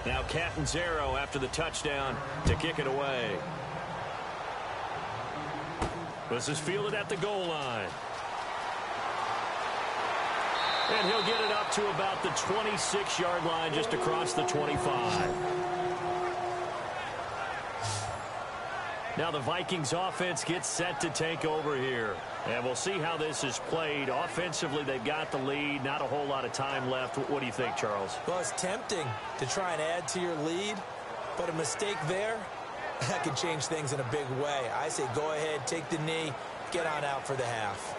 Now Catanzaro after the touchdown to kick it away. This is fielded at the goal line. And he'll get it up to about the 26-yard line just across the 25. Now the Vikings offense gets set to take over here. And we'll see how this is played. Offensively, they've got the lead. Not a whole lot of time left. What do you think, Charles? Well, it's tempting to try and add to your lead, but a mistake there, that could change things in a big way. I say go ahead, take the knee, get on out for the half.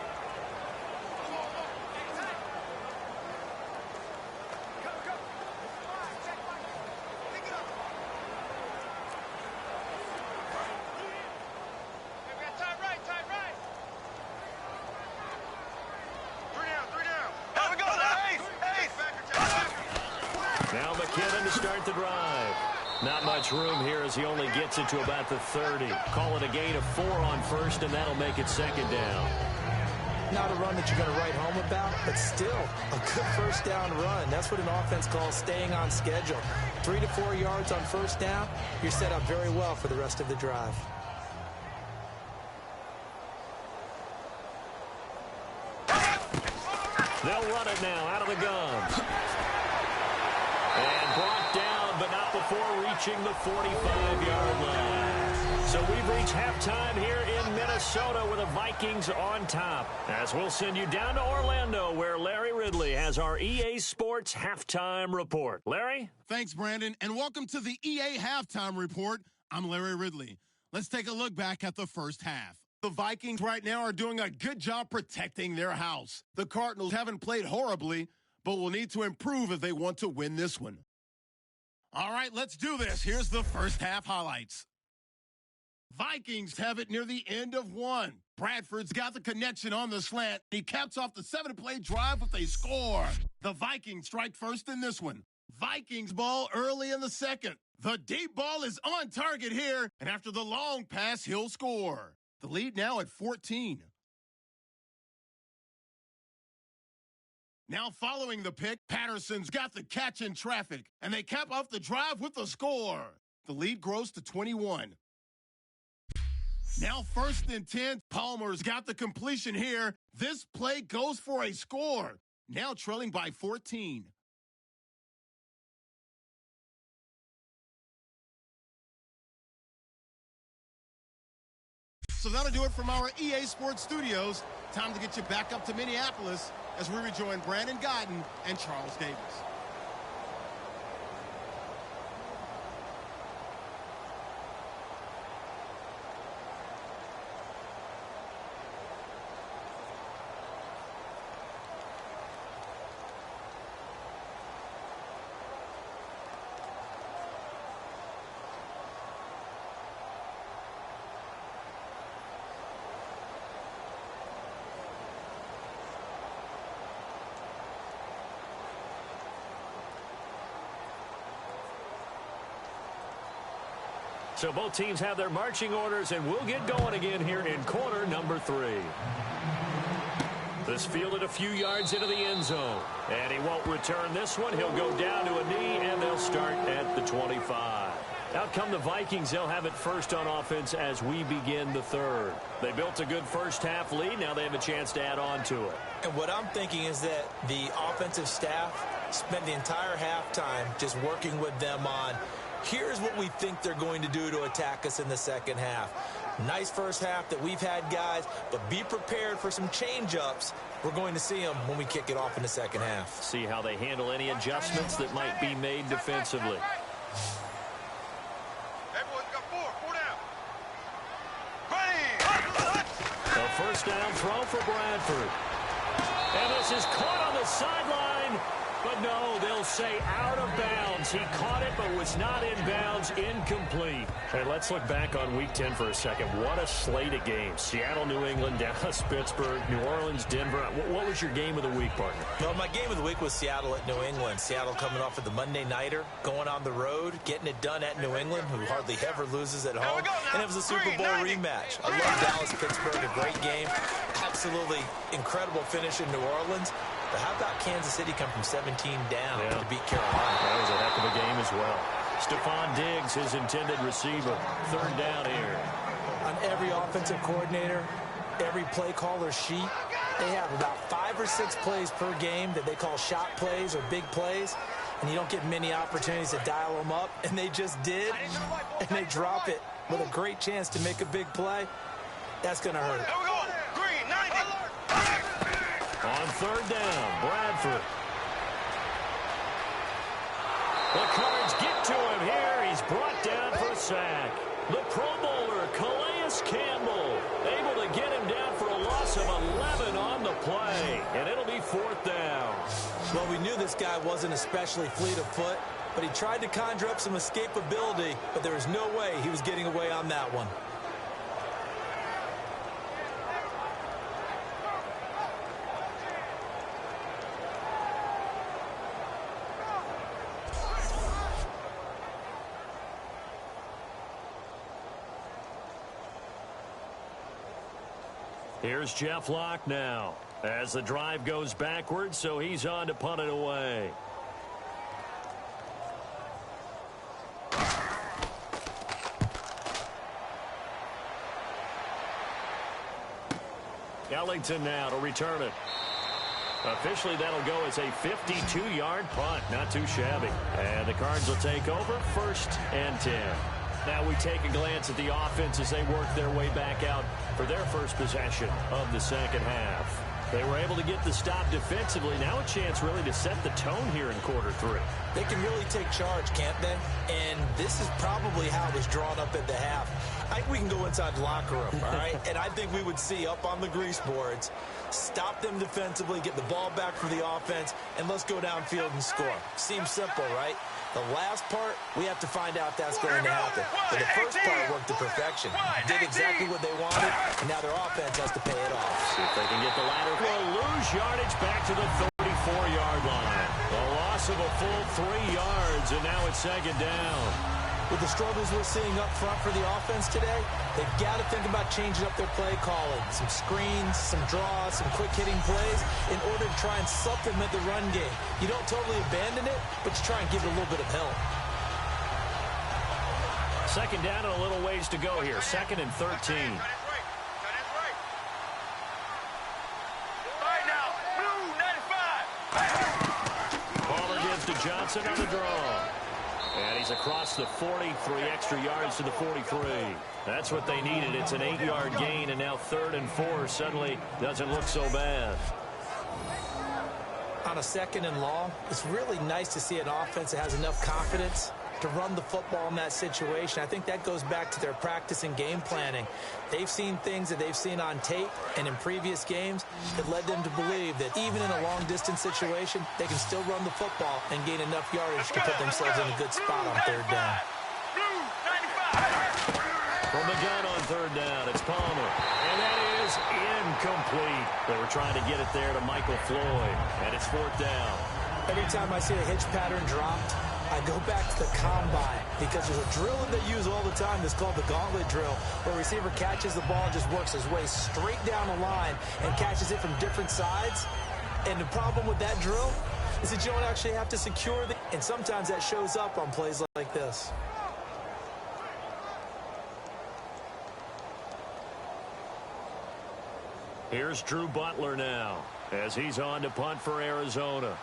Now McKinnon to start the drive. Not much room here as he only gets it to about the 30. Call it a gain of 4 on first, and that'll make it second down. Not a run that you're going to write home about, but still a good first down run. That's what an offense calls staying on schedule. 3 to 4 yards on first down, you're set up very well for the rest of the drive. They'll run it now out of the gun. And brought down, but not before reaching the 45-yard line. So we've reached halftime here in Minnesota with the Vikings on top. As we'll send you down to Orlando, where Larry Ridley has our EA Sports Halftime Report. Larry? Thanks, Brandon, and welcome to the EA Halftime Report. I'm Larry Ridley. Let's take a look back at the first half. The Vikings right now are doing a good job protecting their house. The Cardinals haven't played horribly, but will need to improve if they want to win this one. All right, let's do this. Here's the first half highlights. Vikings have it near the end of one. Bradford's got the connection on the slant. He caps off the 7-play drive with a score. The Vikings strike first in this one. Vikings ball early in the second. The deep ball is on target here, and after the long pass, he'll score. The lead now at 14. Now following the pick, Patterson's got the catch in traffic, and they cap off the drive with the score. The lead grows to 21. Now 1st and 10, Palmer's got the completion here. This play goes for a score. Now trailing by 14. So that'll do it from our EA Sports Studios. Time to get you back up to Minneapolis as we rejoin Brandon Godden and Charles Davis. So both teams have their marching orders, and we'll get going again here in quarter number 3. This fielded a few yards into the end zone, and he won't return this one. He'll go down to a knee, and they'll start at the 25. Out come the Vikings. They'll have it first on offense as we begin the third. They built a good first-half lead. Now they have a chance to add on to it. And what I'm thinking is that the offensive staff spent the entire halftime just working with them on, here's what we think they're going to do to attack us in the second half. Nice first half that we've had, guys, but be prepared for some change-ups. We're going to see them when we kick it off in the second half. See how they handle any adjustments that might be made defensively. A first down throw for Bradford. And this is caught on the sideline. But no, they'll say out of bounds. He caught it, but was not in bounds. Incomplete. Hey, let's look back on Week 10 for a second. What a slate of games. Seattle, New England, Dallas, Pittsburgh, New Orleans, Denver. What was your game of the week, partner? Well, my game of the week was Seattle at New England. Seattle coming off of the Monday Nighter, going on the road, getting it done at New England, who hardly ever loses at home. And it was a Super Bowl rematch. I love Dallas, Pittsburgh, a great game. Absolutely incredible finish in New Orleans. But how about Kansas City come from 17 down to beat Carolina? That was a heck of a game as well. Stephon Diggs, his intended receiver. Third down here. On every offensive coordinator, every play caller sheet, they have about 5 or 6 plays per game that they call shot plays or big plays. And you don't get many opportunities to dial them up. And they just did. And they drop it with a great chance to make a big play. That's going to hurt it. Green, 90. On third down, Bradford. The Cards get to him here. He's brought down for a sack. The Pro Bowler, Calais Campbell, able to get him down for a loss of 11 on the play. And it'll be fourth down. Well, we knew this guy wasn't especially fleet of foot, but he tried to conjure up some escapability, but there was no way he was getting away on that one. Here's Jeff Locke now as the drive goes backwards, so he's on to punt it away. Ellington now to return it. Officially, that'll go as a 52-yard punt. Not too shabby. And the Cards will take over, 1st and 10. Now we take a glance at the offense as they work their way back out for their first possession of the second half. They were able to get the stop defensively. Now a chance really to set the tone here in quarter 3. They can really take charge, can't they? And this is probably how it was drawn up at the half. I think we can go inside the locker room, all right? And I think we would see up on the grease boards, stop them defensively, get the ball back for the offense, and let's go downfield and score. Seems simple, right? The last part, we have to find out if that's going to happen. But the first part worked to perfection. Did exactly what they wanted, and now their offense has to pay it off. See if they can get the ladder. Will lose yardage back to the 34-yard line. A loss of a full 3 yards, and now it's second down. With the struggles we're seeing up front for the offense today, they've got to think about changing up their play calling. Some screens, some draws, some quick-hitting plays in order to try and supplement the run game. You don't totally abandon it, but you try and give it a little bit of help. Second down and a little ways to go here. 2nd and 13. Palmer gives to Johnson on the draw. And he's across the 40, 3 extra yards to the 43. That's what they needed. It's an 8-yard gain, and now 3rd and 4 suddenly doesn't look so bad. On a 2nd and long, it's really nice to see an offense that has enough confidence to run the football in that situation. I think that goes back to their practice and game planning. They've seen things that they've seen on tape and in previous games that led them to believe that even in a long-distance situation, they can still run the football and gain enough yardage to put themselves in a good spot on 3rd down. From the gun on 3rd down, it's Palmer. And that is incomplete. They were trying to get it there to Michael Floyd, and it's 4th down. Every time I see a hitch pattern dropped, I go back to the combine because there's a drill that they use all the time that's called the gauntlet drill, where a receiver catches the ball and just works his way straight down the line and catches it from different sides. And the problem with that drill is that you don't actually have to secure it, and sometimes that shows up on plays like this. Here's Drew Butler now as he's on to punt for Arizona.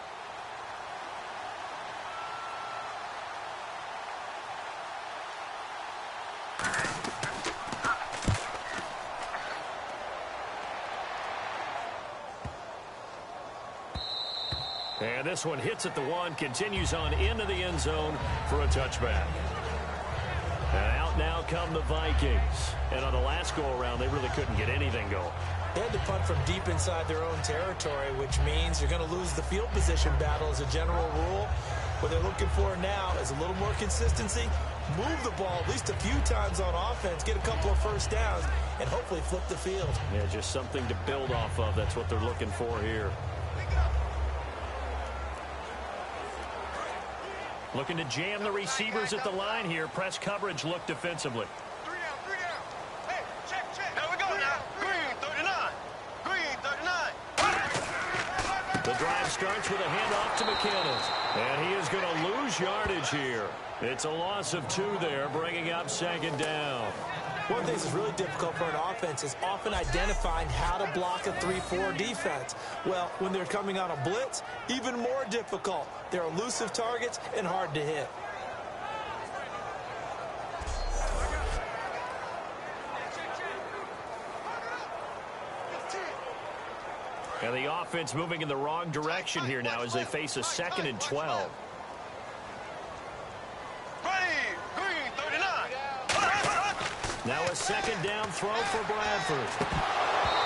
And this one hits at the 1, continues on into the end zone for a touchback. And out now come the Vikings. And on the last go-around, they really couldn't get anything going. They had to punt from deep inside their own territory, which means you're going to lose the field position battle as a general rule. What they're looking for now is a little more consistency, move the ball at least a few times on offense, get a couple of first downs, and hopefully flip the field. Yeah, just something to build off of. That's what they're looking for here. Looking to jam the receivers at the line here. Press coverage look defensively. 3 down, 3 down. Hey, check. Here we go now. Green, 39. Green, 39. The drive starts with a handoff to McKinnon. And he is going to lose yardage here. It's a loss of 2 there, bringing up 2nd down. One of the things that's really difficult for an offense is often identifying how to block a 3-4 defense. Well, when they're coming on a blitz, even more difficult. They're elusive targets and hard to hit. And the offense moving in the wrong direction here now as they face a 2nd and 12. Now a 2nd down throw for Bradford.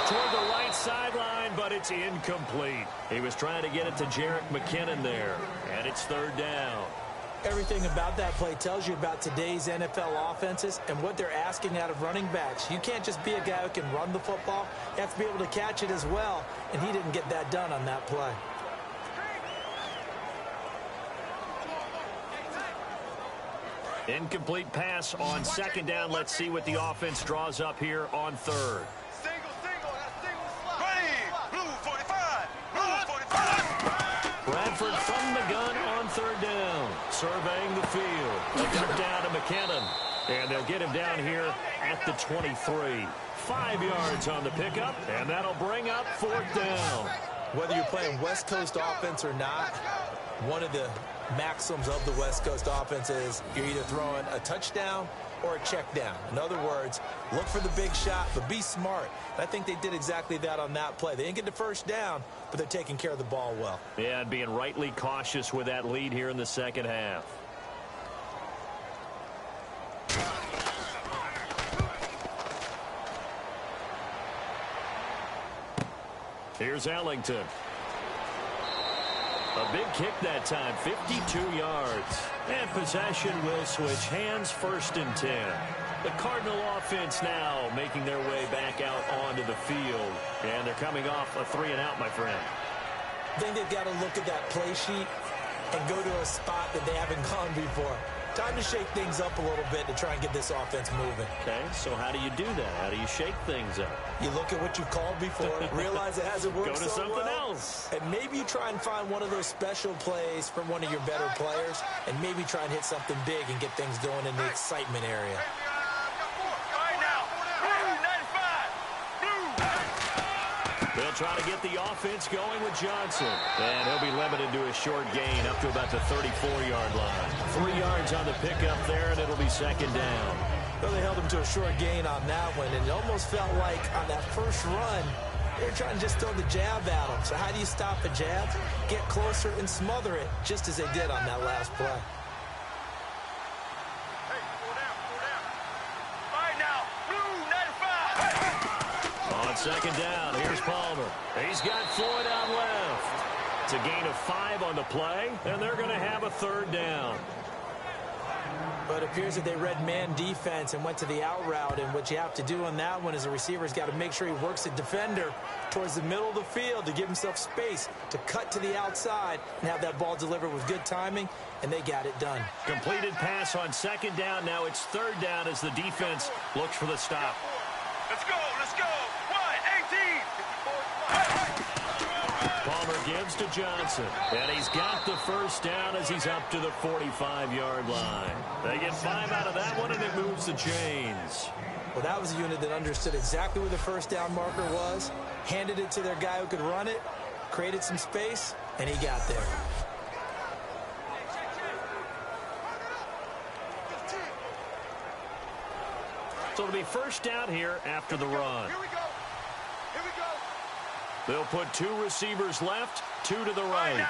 Toward the right sideline, but it's incomplete. He was trying to get it to Jerick McKinnon there, and it's 3rd down. Everything about that play tells you about today's NFL offenses and what they're asking out of running backs. You can't just be a guy who can run the football. You have to be able to catch it as well, and he didn't get that done on that play. Incomplete pass on 2nd down. Let's see what the offense draws up here on 3rd. Blue 45. Blue 45. Bradford from the gun on 3rd down. Surveying the field. They'll come down to McKinnon. And they'll get him down here at the 23. 5 yards on the pickup. And that'll bring up 4th down. Whether you're playing West Coast offense or not, one of the maxims of the West Coast offense is you're either throwing a touchdown or a check down. In other words, look for the big shot, but be smart. And I think they did exactly that on that play. They didn't get the first down, but they're taking care of the ball well. Yeah, and being rightly cautious with that lead here in the 2nd half. Here's Ellington. A big kick that time, 52 yards. And possession will switch hands, 1st and 10. The Cardinal offense now making their way back out onto the field. And they're coming off a 3-and-out, my friend. I think they've got to look at that play sheet and go to a spot that they haven't gone before. Time to shake things up a little bit to try and get this offense moving. Okay, so how do you do that? How do you shake things up? You look at what you called before, realize it hasn't worked Go to so something well, else. and maybe you try and find one of those special plays from one of your better players, and maybe try and hit something big and get things going in the excitement area. They'll try to get the offense going with Johnson. And he'll be limited to a short gain up to about the 34-yard line. 3 yards on the pickup there, and it'll be second down. Well, they held him to a short gain on that one, and it almost felt like on that first run, they were trying to just throw the jab at him. So how do you stop a jab? Get closer and smother it, just as they did on that last play. Second down, here's Palmer. He's got Floyd out left. It's a gain of 5 on the play, and they're going to have a third down. But it appears that they read man defense and went to the out route, and what you have to do on that one is the receiver's got to make sure he works the defender towards the middle of the field to give himself space to cut to the outside and have that ball delivered with good timing, and they got it done. Completed pass on second down. Now it's third down as the defense looks for the stop. Let's go, let's go. 1-18. Palmer gives to Johnson, and he's got the first down as he's up to the 45-yard line. They get 5 out of that one, and it moves the chains. Well, that was a unit that understood exactly where the first down marker was, handed it to their guy who could run it, created some space, and he got there. So it'll be first down here after the run. Here we go. Here we go. They'll put 2 receivers left, 2 to the right.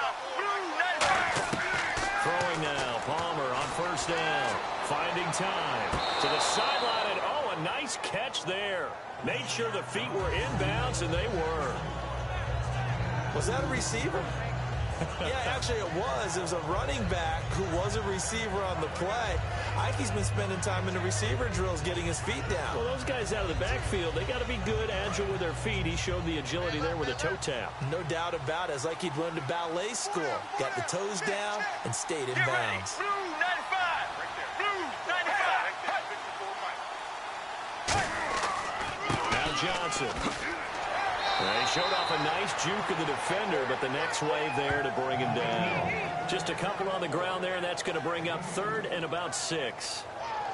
Throwing now, Palmer on first down. Finding time to the sideline, and oh, a nice catch there. Made sure the feet were inbounds, and they were. Was that a receiver? Yeah, actually it was. It was a running back who was a receiver on the play. Ikey's been spending time in the receiver drills getting his feet down. Well, those guys out of the backfield, they got to be good, agile with their feet. He showed the agility there with a toe tap. No doubt about it. It's like he'd run to ballet school. Got the toes down and stayed in bounds. Blue 95. Right there. Blue 95. Now Johnson. He showed off a nice juke of the defender, but the next wave there to bring him down. Just a couple on the ground there, and that's going to bring up third and about 6.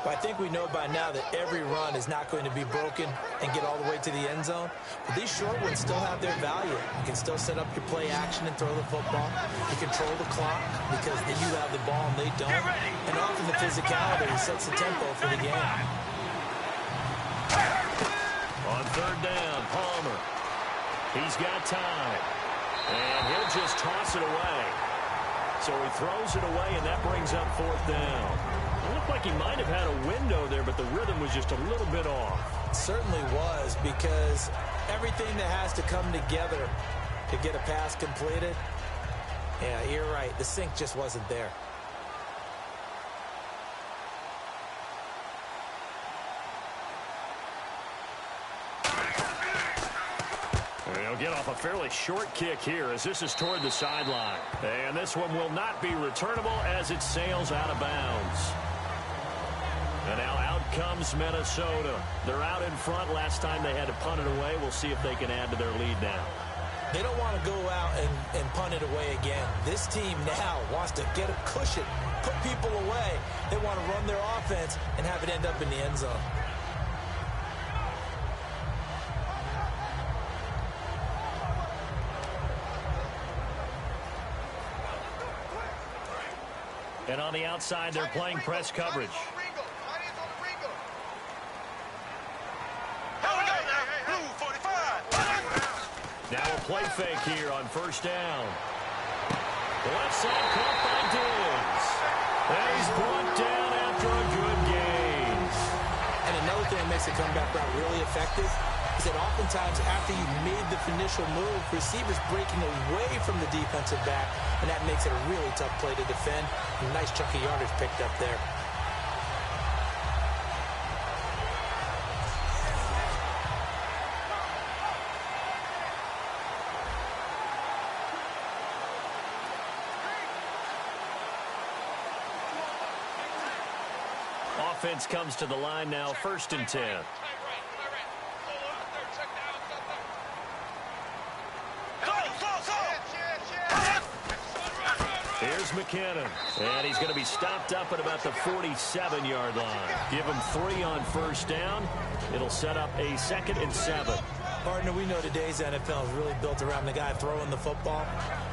But I think we know by now that every run is not going to be broken and get all the way to the end zone. But these short ones still have their value. You can still set up your play action and throw the football. You control the clock because then you have the ball and they don't. And often the physicality sets the tempo for the game. On third down, Palmer. He's got time. And he'll just toss it away. So he throws it away, and that brings up fourth down. It looked like he might have had a window there, but the rhythm was just a little bit off. It certainly was, because everything that has to come together to get a pass completed, yeah, you're right. The sync just wasn't there. They'll get off a fairly short kick here as this is toward the sideline. And this one will not be returnable as it sails out of bounds. And now out comes Minnesota. They're out in front. Last time they had to punt it away. We'll see if they can add to their lead now. They don't want to go out and punt it away again. This team now wants to get a cushion, put people away. They want to run their offense and have it end up in the end zone. And on the outside, they're playing press coverage. Now a play fake here on first down. The left side caught by Diggs. And he's brought down after a good gain. And another thing that makes the comeback route really effective is that oftentimes after you've made the initial move, receivers breaking away from the defensive back, and that makes it a really tough play to defend. A nice chunk of yardage picked up there. Offense comes to the line now, 1st and 10. Here's McKinnon, and he's going to be stopped up at about the 47-yard line. Give him 3 on first down. It'll set up a 2nd and 7. Partner, we know today's NFL is really built around the guy throwing the football.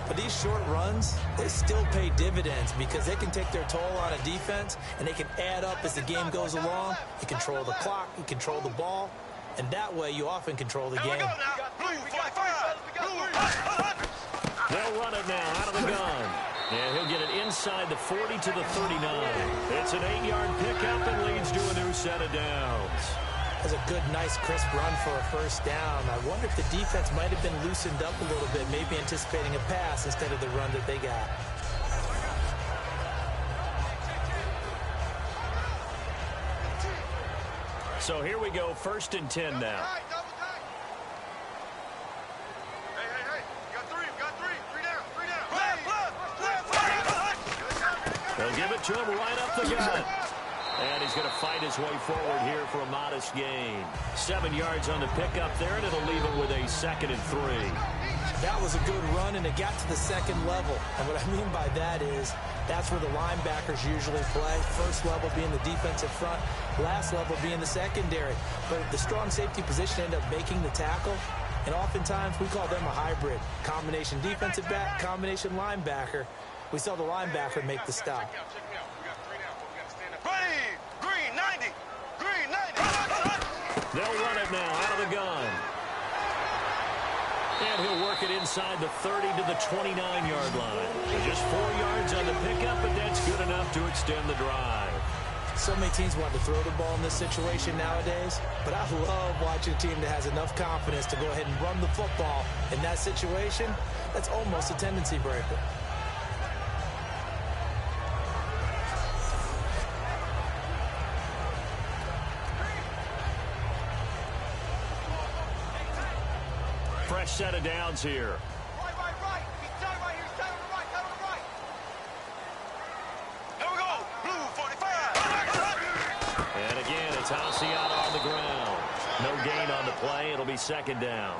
But these short runs, they still pay dividends because they can take their toll on a defense, and they can add up as the game goes along. You control the clock, you control the ball, and that way you often control the game. They'll run it now out of the gun. And he'll get it inside the 40 to the 39. It's an 8-yard pickup and leads to a new set of downs. That's a good, nice, crisp run for a first down. I wonder if the defense might have been loosened up a little bit, maybe anticipating a pass instead of the run that they got. So here we go, 1st and 10 now. They'll give it to him right up the gut. And he's going to fight his way forward here for a modest gain. 7 yards on the pickup there, and it'll leave it with a 2nd and 3. That was a good run, and it got to the second level. And what I mean by that is that's where the linebackers usually play. First level being the defensive front, last level being the secondary. But the strong safety position ended up making the tackle. And oftentimes we call them a hybrid. Combination defensive back, combination linebacker. We saw the linebacker make the stop. They'll run it now out of the gun. And he'll work it inside the 30 to the 29-yard line. Just 4 yards on the pickup, but that's good enough to extend the drive. So many teams want to throw the ball in this situation nowadays, but I love watching a team that has enough confidence to go ahead and run the football in that situation. That's almost a tendency breaker. Fresh set of downs here. Right. He's down right here. He's down on the right. Down on the right. Here we go. Blue 45. And again, it's Asiata on the ground. No gain on the play. It'll be 2nd down.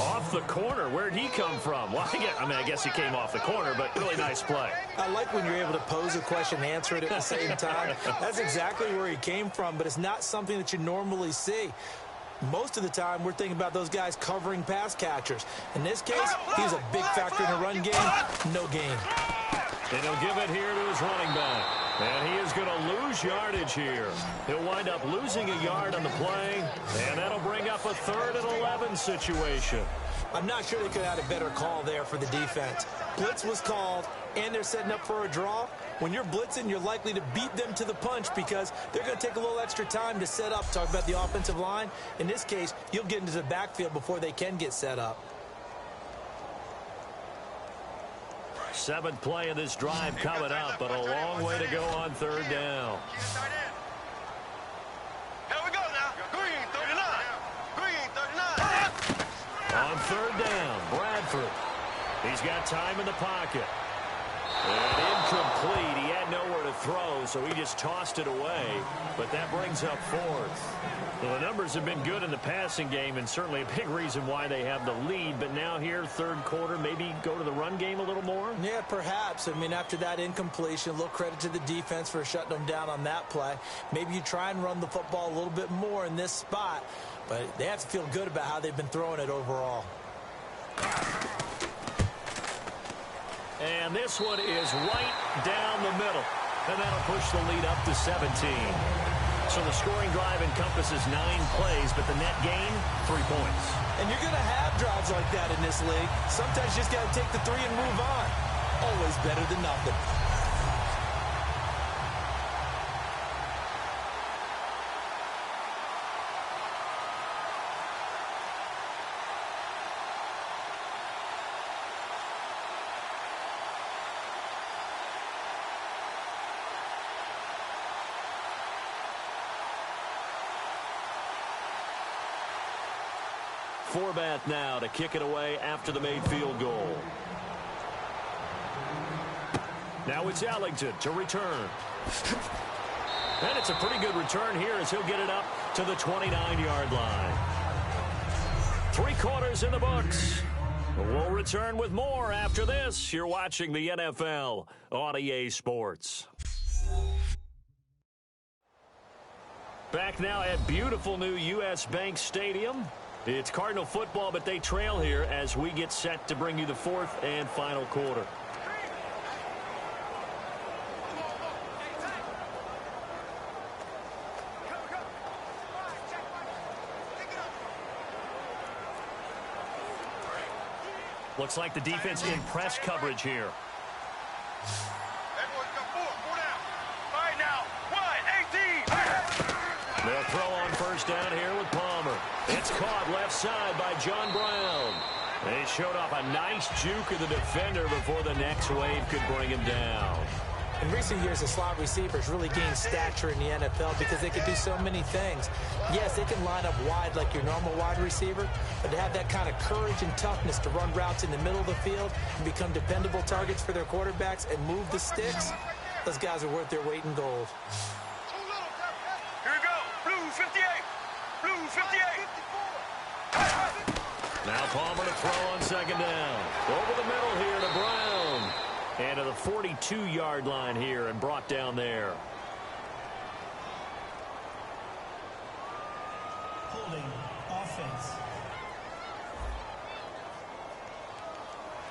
Off the corner. Where'd he come from? Well, I guess he came off the corner, but really nice play. I like when you're able to pose a question and answer it at the same time. That's exactly where he came from, but it's not something that you normally see. Most of the time, we're thinking about those guys covering pass catchers. In this case, he's a big factor in the run game. No gain. And he'll give it here to his running back. And he is going to lose yardage here. He'll wind up losing a yard on the play, and that'll bring up a 3rd and 11 situation. I'm not sure they could have had a better call there for the defense. Blitz was called, and they're setting up for a draw. When you're blitzing, you're likely to beat them to the punch because they're going to take a little extra time to set up. Talk about the offensive line. In this case, you'll get into the backfield before they can get set up. 7th play of this drive coming up, but a long way to go on 3rd down. Here we go now. Green 39. Green 39. On 3rd down, Bradford. He's got time in the pocket. And incomplete. He had nowhere to throw, so he just tossed it away. But that brings up 4th. Well, the numbers have been good in the passing game, and certainly a big reason why they have the lead. But now here, 3rd quarter, maybe go to the run game a little more? Yeah, perhaps. I mean, after that incompletion, a little credit to the defense for shutting them down on that play. Maybe you try and run the football a little bit more in this spot. But they have to feel good about how they've been throwing it overall. And this one is right down the middle. And that'll push the lead up to 17. So the scoring drive encompasses 9 plays, but the net gain, 3 points. And you're going to have drives like that in this league. Sometimes you just got to take the 3 and move on. Always better than nothing. Forbath now to kick it away after the made field goal. Now it's Ellington to return. And it's a pretty good return here as he'll get it up to the 29-yard line. 3 quarters in the books. We'll return with more after this. You're watching the NFL on EA Sports. Back now at beautiful new U.S. Bank Stadium. It's Cardinal football, but they trail here as we get set to bring you the fourth and final quarter. Looks like the defense in press coverage here. Everyone's got four down. All right, now, 1, 18. They'll throw on first down here with Palmer. It's caught left side by John Brown. They showed off a nice juke of the defender before the next wave could bring him down. In recent years, the slot receivers really gained stature in the NFL because they can do so many things. Yes, they can line up wide like your normal wide receiver, but to have that kind of courage and toughness to run routes in the middle of the field and become dependable targets for their quarterbacks and move the sticks, those guys are worth their weight in gold. Here we go. Blue 58. Blue 58. Now Palmer to throw on second down. Over the middle here to Brown. And to the 42-yard line here and brought down there. Holding offense.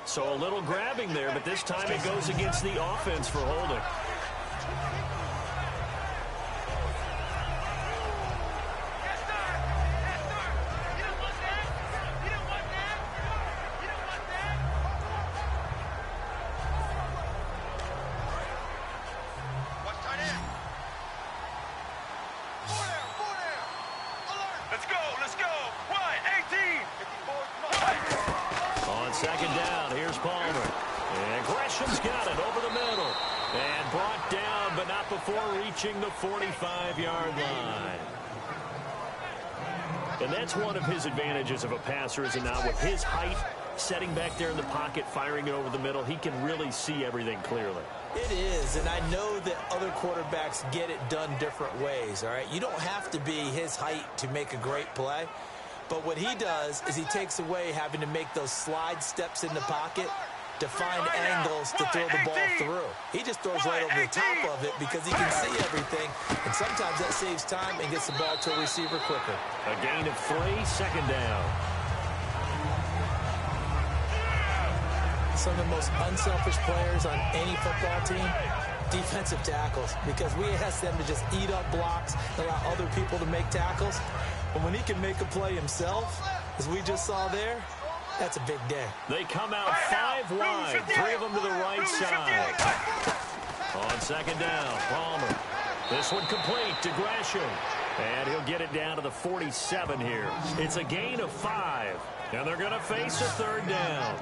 So a little grabbing there, but this time it goes against the offense for holding. Let's go. 1, 18. On second down, here's Palmer. And Gresham's got it over the middle. And brought down, but not before reaching the 45-yard line. And that's one of his advantages of a passer, is it not? With his height, setting back there in the pocket, firing it over the middle, he can really see everything clearly. It is, and I know that other quarterbacks get it done different ways, all right? You don't have to be his height to make a great play, but what he does is he takes away having to make those slide steps in the pocket to find angles to throw the ball through. He just throws right over the top of it because he can see everything, and sometimes that saves time and gets the ball to a receiver quicker. A gain of 3, second down. Some of the most unselfish players on any football team, defensive tackles, because we ask them to just eat up blocks and allow other people to make tackles. But when he can make a play himself, as we just saw there, that's a big day. They come out 5 wide, 3 of them to the right side. On second down, Palmer. This one complete to Gresham. And he'll get it down to the 47 here. It's a gain of 5. And they're going to face a third down.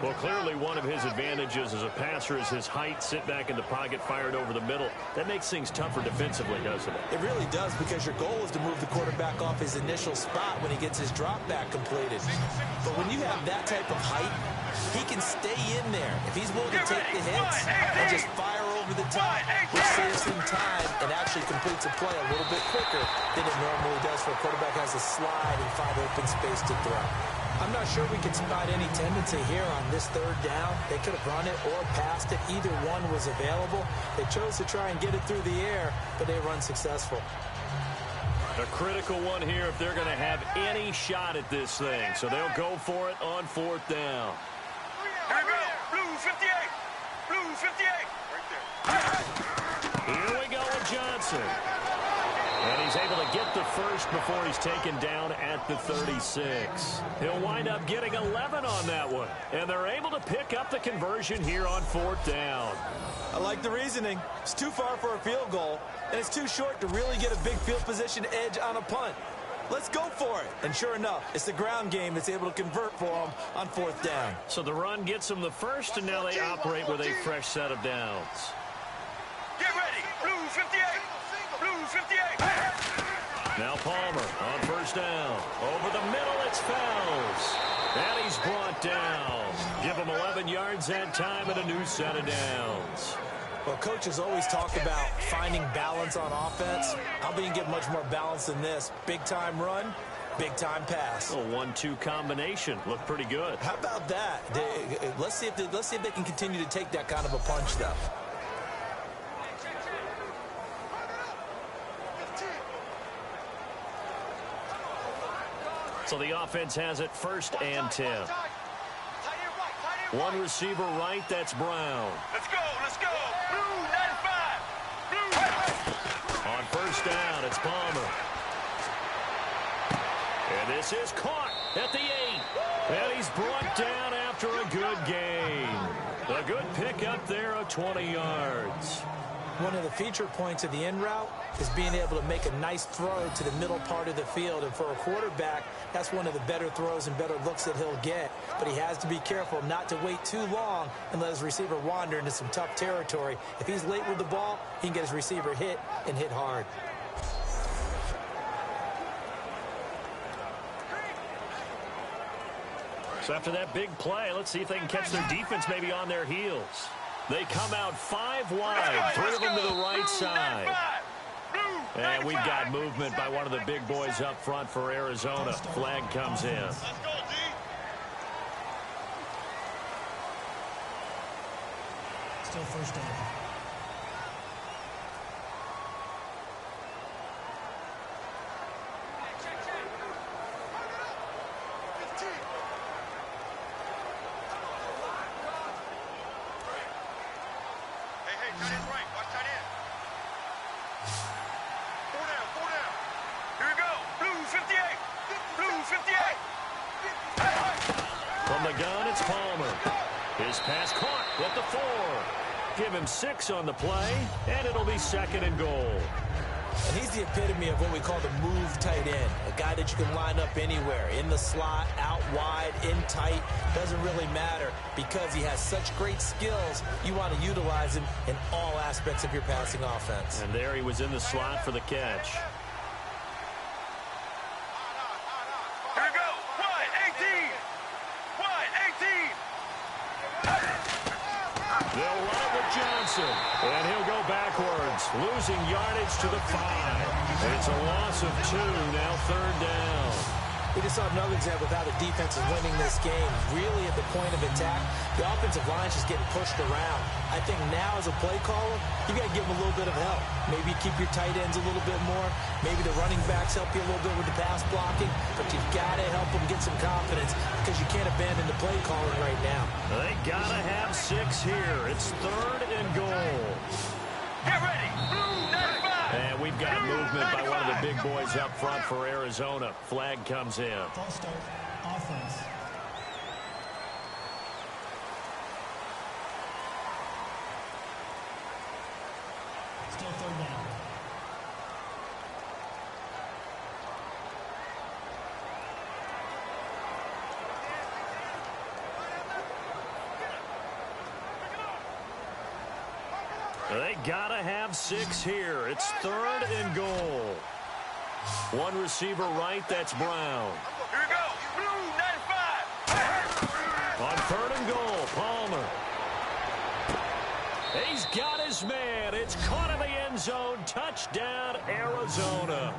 Well, clearly one of his advantages as a passer is his height, sit back in the pocket, fired over the middle. That makes things tougher defensively, doesn't it? It really does, because your goal is to move the quarterback off his initial spot when he gets his drop back completed. But when you have that type of height, he can stay in there. If he's willing to take the hits and just fire over the top, which saves him time and actually completes a play a little bit quicker than it normally does for a quarterback who has to slide and find open space to throw. I'm not sure we can spot any tendency here on this third down. They could have run it or passed it. Either one was available. They chose to try and get it through the air, but they were unsuccessful. A critical one here if they're going to have any shot at this thing. So they'll go for it on fourth down. Here we go. Blue 58. Blue 58. Right there. Here we go with Johnson. And he's able to get the first before he's taken down at the 36. He'll wind up getting 11 on that one. And they're able to pick up the conversion here on fourth down. I like the reasoning. It's too far for a field goal, and it's too short to really get a big field position edge on a punt. Let's go for it. And sure enough, it's the ground game that's able to convert for them on fourth down. So the run gets them the first, and now they operate with a fresh set of downs. Get ready. Blue 58. Blue 58. Now Palmer on first down. Over the middle, it's Fells. And he's brought down. Give him 11 yards that time and a new set of downs. Well, coaches always talk about finding balance on offense. I don't think you get much more balance than this. Big-time run, big-time pass. A 1-2 combination. Looked pretty good. How about that? Let's see if they can continue to take that kind of a punch, though. So the offense has it 1st and 10. One receiver right, that's Brown. Let's go, let's go. Blue 95. Blue. On 1st down, it's Palmer. And this is caught at the 8. And he's brought down after a good gain. A good pick up there of 20 yards. One of the feature points of the in route is being able to make a nice throw to the middle part of the field. And for a quarterback, that's one of the better throws and better looks that he'll get. But he has to be careful not to wait too long and let his receiver wander into some tough territory. If he's late with the ball, he can get his receiver hit and hit hard. So after that big play, let's see if they can catch their defense maybe on their heels. They come out 5 wide, 3 of them to the right side. And we've got movement by one of the big boys up front for Arizona. Flag comes in. Still 1st down. From the gun, it's Palmer. His pass caught at the 4. Give him 6 on the play, and it'll be 2nd and goal. And he's the epitome of what we call the move tight end. A guy that you can line up anywhere, in the slot, out wide, in tight. Doesn't really matter because he has such great skills. You want to utilize him in all aspects of your passing offense. And there he was in the slot for the catch. Here we go. Wide 18. Wide 18. They'll run it with Johnson, and he'll go backwards, losing yardage to the 5. It's a loss of 2, now 3rd down. We just saw another example of how the defense is winning this game. Really at the point of attack, the offensive line is just getting pushed around. I think now as a play caller, you got to give them a little bit of help. Maybe keep your tight ends a little bit more. Maybe the running backs help you a little bit with the pass blocking. But you've got to help them get some confidence because you can't abandon the play calling right now. They got to have 6 here. It's 3rd and goal. Get ready. Blue 95. And we've got movement by one of the big boys up front for Arizona. Flag comes in. False start. Offense. Still 3rd down. They gotta have 6 here. It's 3rd and goal. One receiver right, that's Brown. Here we go. Blue 95. On 3rd and goal, Palmer. He's got his man. It's caught in the end zone. Touchdown, Arizona.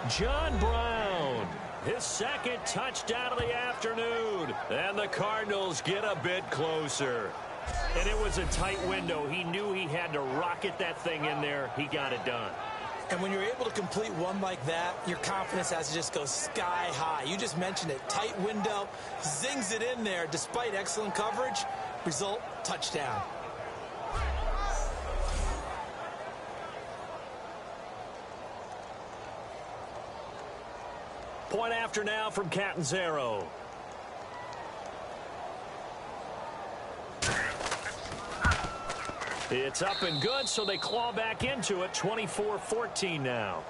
John Brown, his 2nd touchdown of the afternoon. And the Cardinals get a bit closer. And it was a tight window. He knew he had to rocket that thing in there. He got it done. And when you're able to complete one like that, your confidence has to just go sky high. You just mentioned it. Tight window, zings it in there despite excellent coverage. Result, touchdown. Point after now from Catanzaro. It's up and good, so they claw back into it. 24-14 now.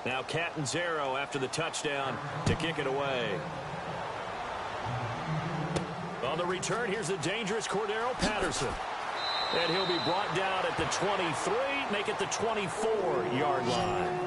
Now Catanzaro after the touchdown to kick it away. On the return, here's the dangerous Cordero Patterson. And he'll be brought down at the 23, make it the 24-yard line.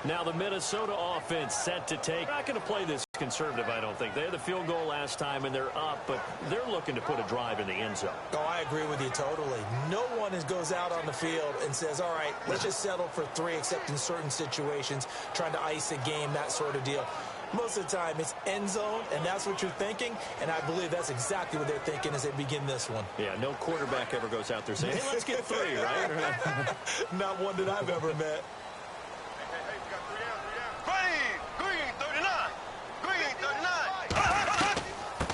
Now the Minnesota offense set to take. They're not going to play this conservative, I don't think. They had the field goal last time, and they're up, but they're looking to put a drive in the end zone. Oh, I agree with you totally. No one goes out on the field and says, all right, let's just settle for 3, except in certain situations, trying to ice a game, that sort of deal. Most of the time, it's end zone, and that's what you're thinking, and I believe that's exactly what they're thinking as they begin this one. Yeah, no quarterback ever goes out there saying, hey, let's get 3, right? Not one that I've ever met.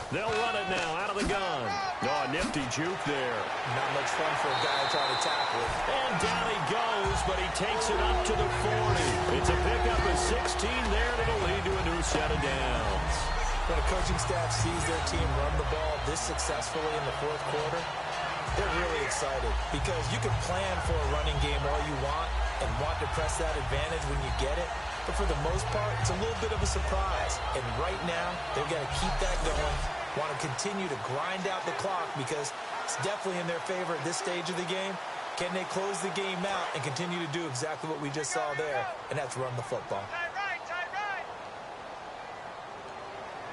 They'll run it now out of the gun. Oh, a nifty juke there. Not much fun for a guy trying to tackle it. And down he goes, but he takes it up to the 40. It's a pickup of 16 there, and it'll lead to a new set of downs. When a coaching staff sees their team run the ball this successfully in the fourth quarter, they're really excited because you can plan for a running game all you want and want to press that advantage when you get it. But for the most part, it's a little bit of a surprise. And right now, they've got to keep that going. Want to continue to grind out the clock because it's definitely in their favor at this stage of the game. Can they close the game out and continue to do exactly what we just saw there, and that's run the football?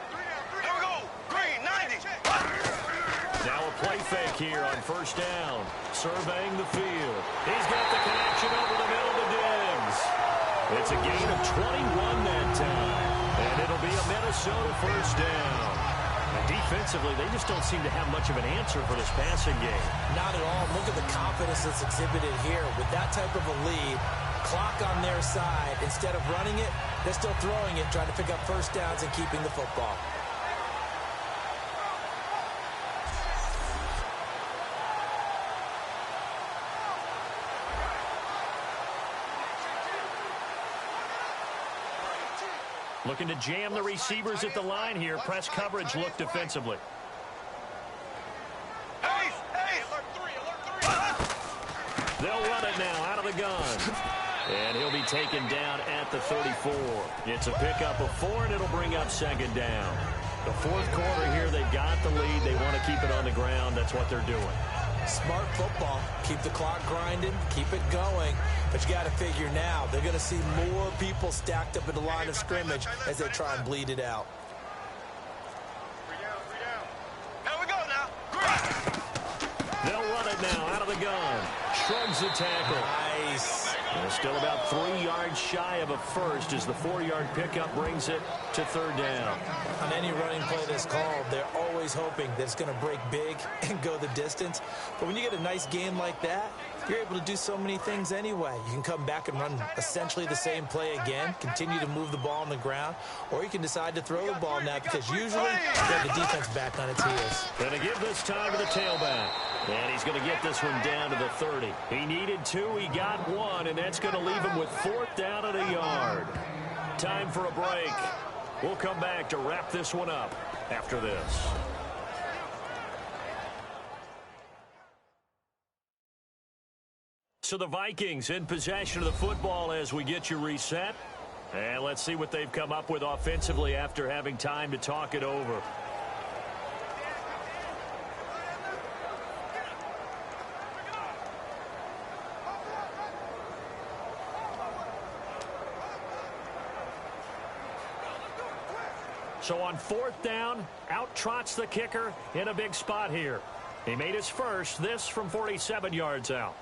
Here we go. Green, 90. Now a play fake here on first down. Surveying the field. He's got the connection over the middle to Diggs. It's a gain of 21 that time, and it'll be a Minnesota first down. Defensively, they just don't seem to have much of an answer for this passing game. Not at all. Look at the confidence that's exhibited here. With that type of a lead, clock on their side, instead of running it, they're still throwing it, trying to pick up first downs and keeping the football. Looking to jam the receivers at the line here. Press coverage look defensively. They'll run it now out of the gun. And he'll be taken down at the 34. It's a pickup of 4, and it'll bring up second down. The fourth quarter here, they've got the lead. They want to keep it on the ground. That's what they're doing. Smart football. Keep the clock grinding. Keep it going. But you got to figure now, they're going to see more people stacked up at the line of scrimmage as they try and bleed it out. Here we go now. They'll run it now out of the gun. Shrugs the tackle. Nice. They're still about 3 yards shy of a first as the 4-yard pickup brings it to third down. On any running play that's called, they're always hoping that it's going to break big and go the distance. But when you get a nice game like that, you're able to do so many things anyway. You can come back and run essentially the same play again, continue to move the ball on the ground, or you can decide to throw the ball now because usually you have the defense back on its heels. Going to give this time to the tailback. And he's going to get this one down to the 30. He needed 2, he got 1, and that's going to leave him with 4th down at a yard. Time for a break. We'll come back to wrap this one up after this. So the Vikings in possession of the football as we get you reset. And let's see what they've come up with offensively after having time to talk it over. So on 4th down, out trots the kicker in a big spot here. He made his first, this from 47 yards out.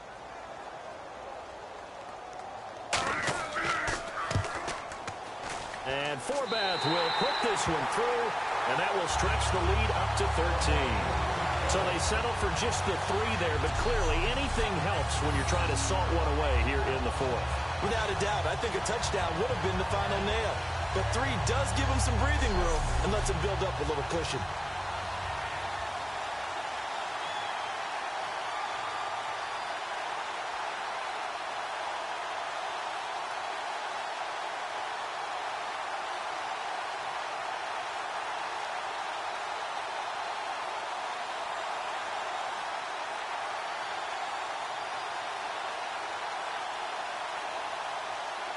And Forbath will put this one through, and that will stretch the lead up to 13. So they settle for just the 3 there, but clearly anything helps when you're trying to salt one away here in the 4th. Without a doubt, I think a touchdown would have been the final nail. But 3 does give him some breathing room and lets him build up a little cushion.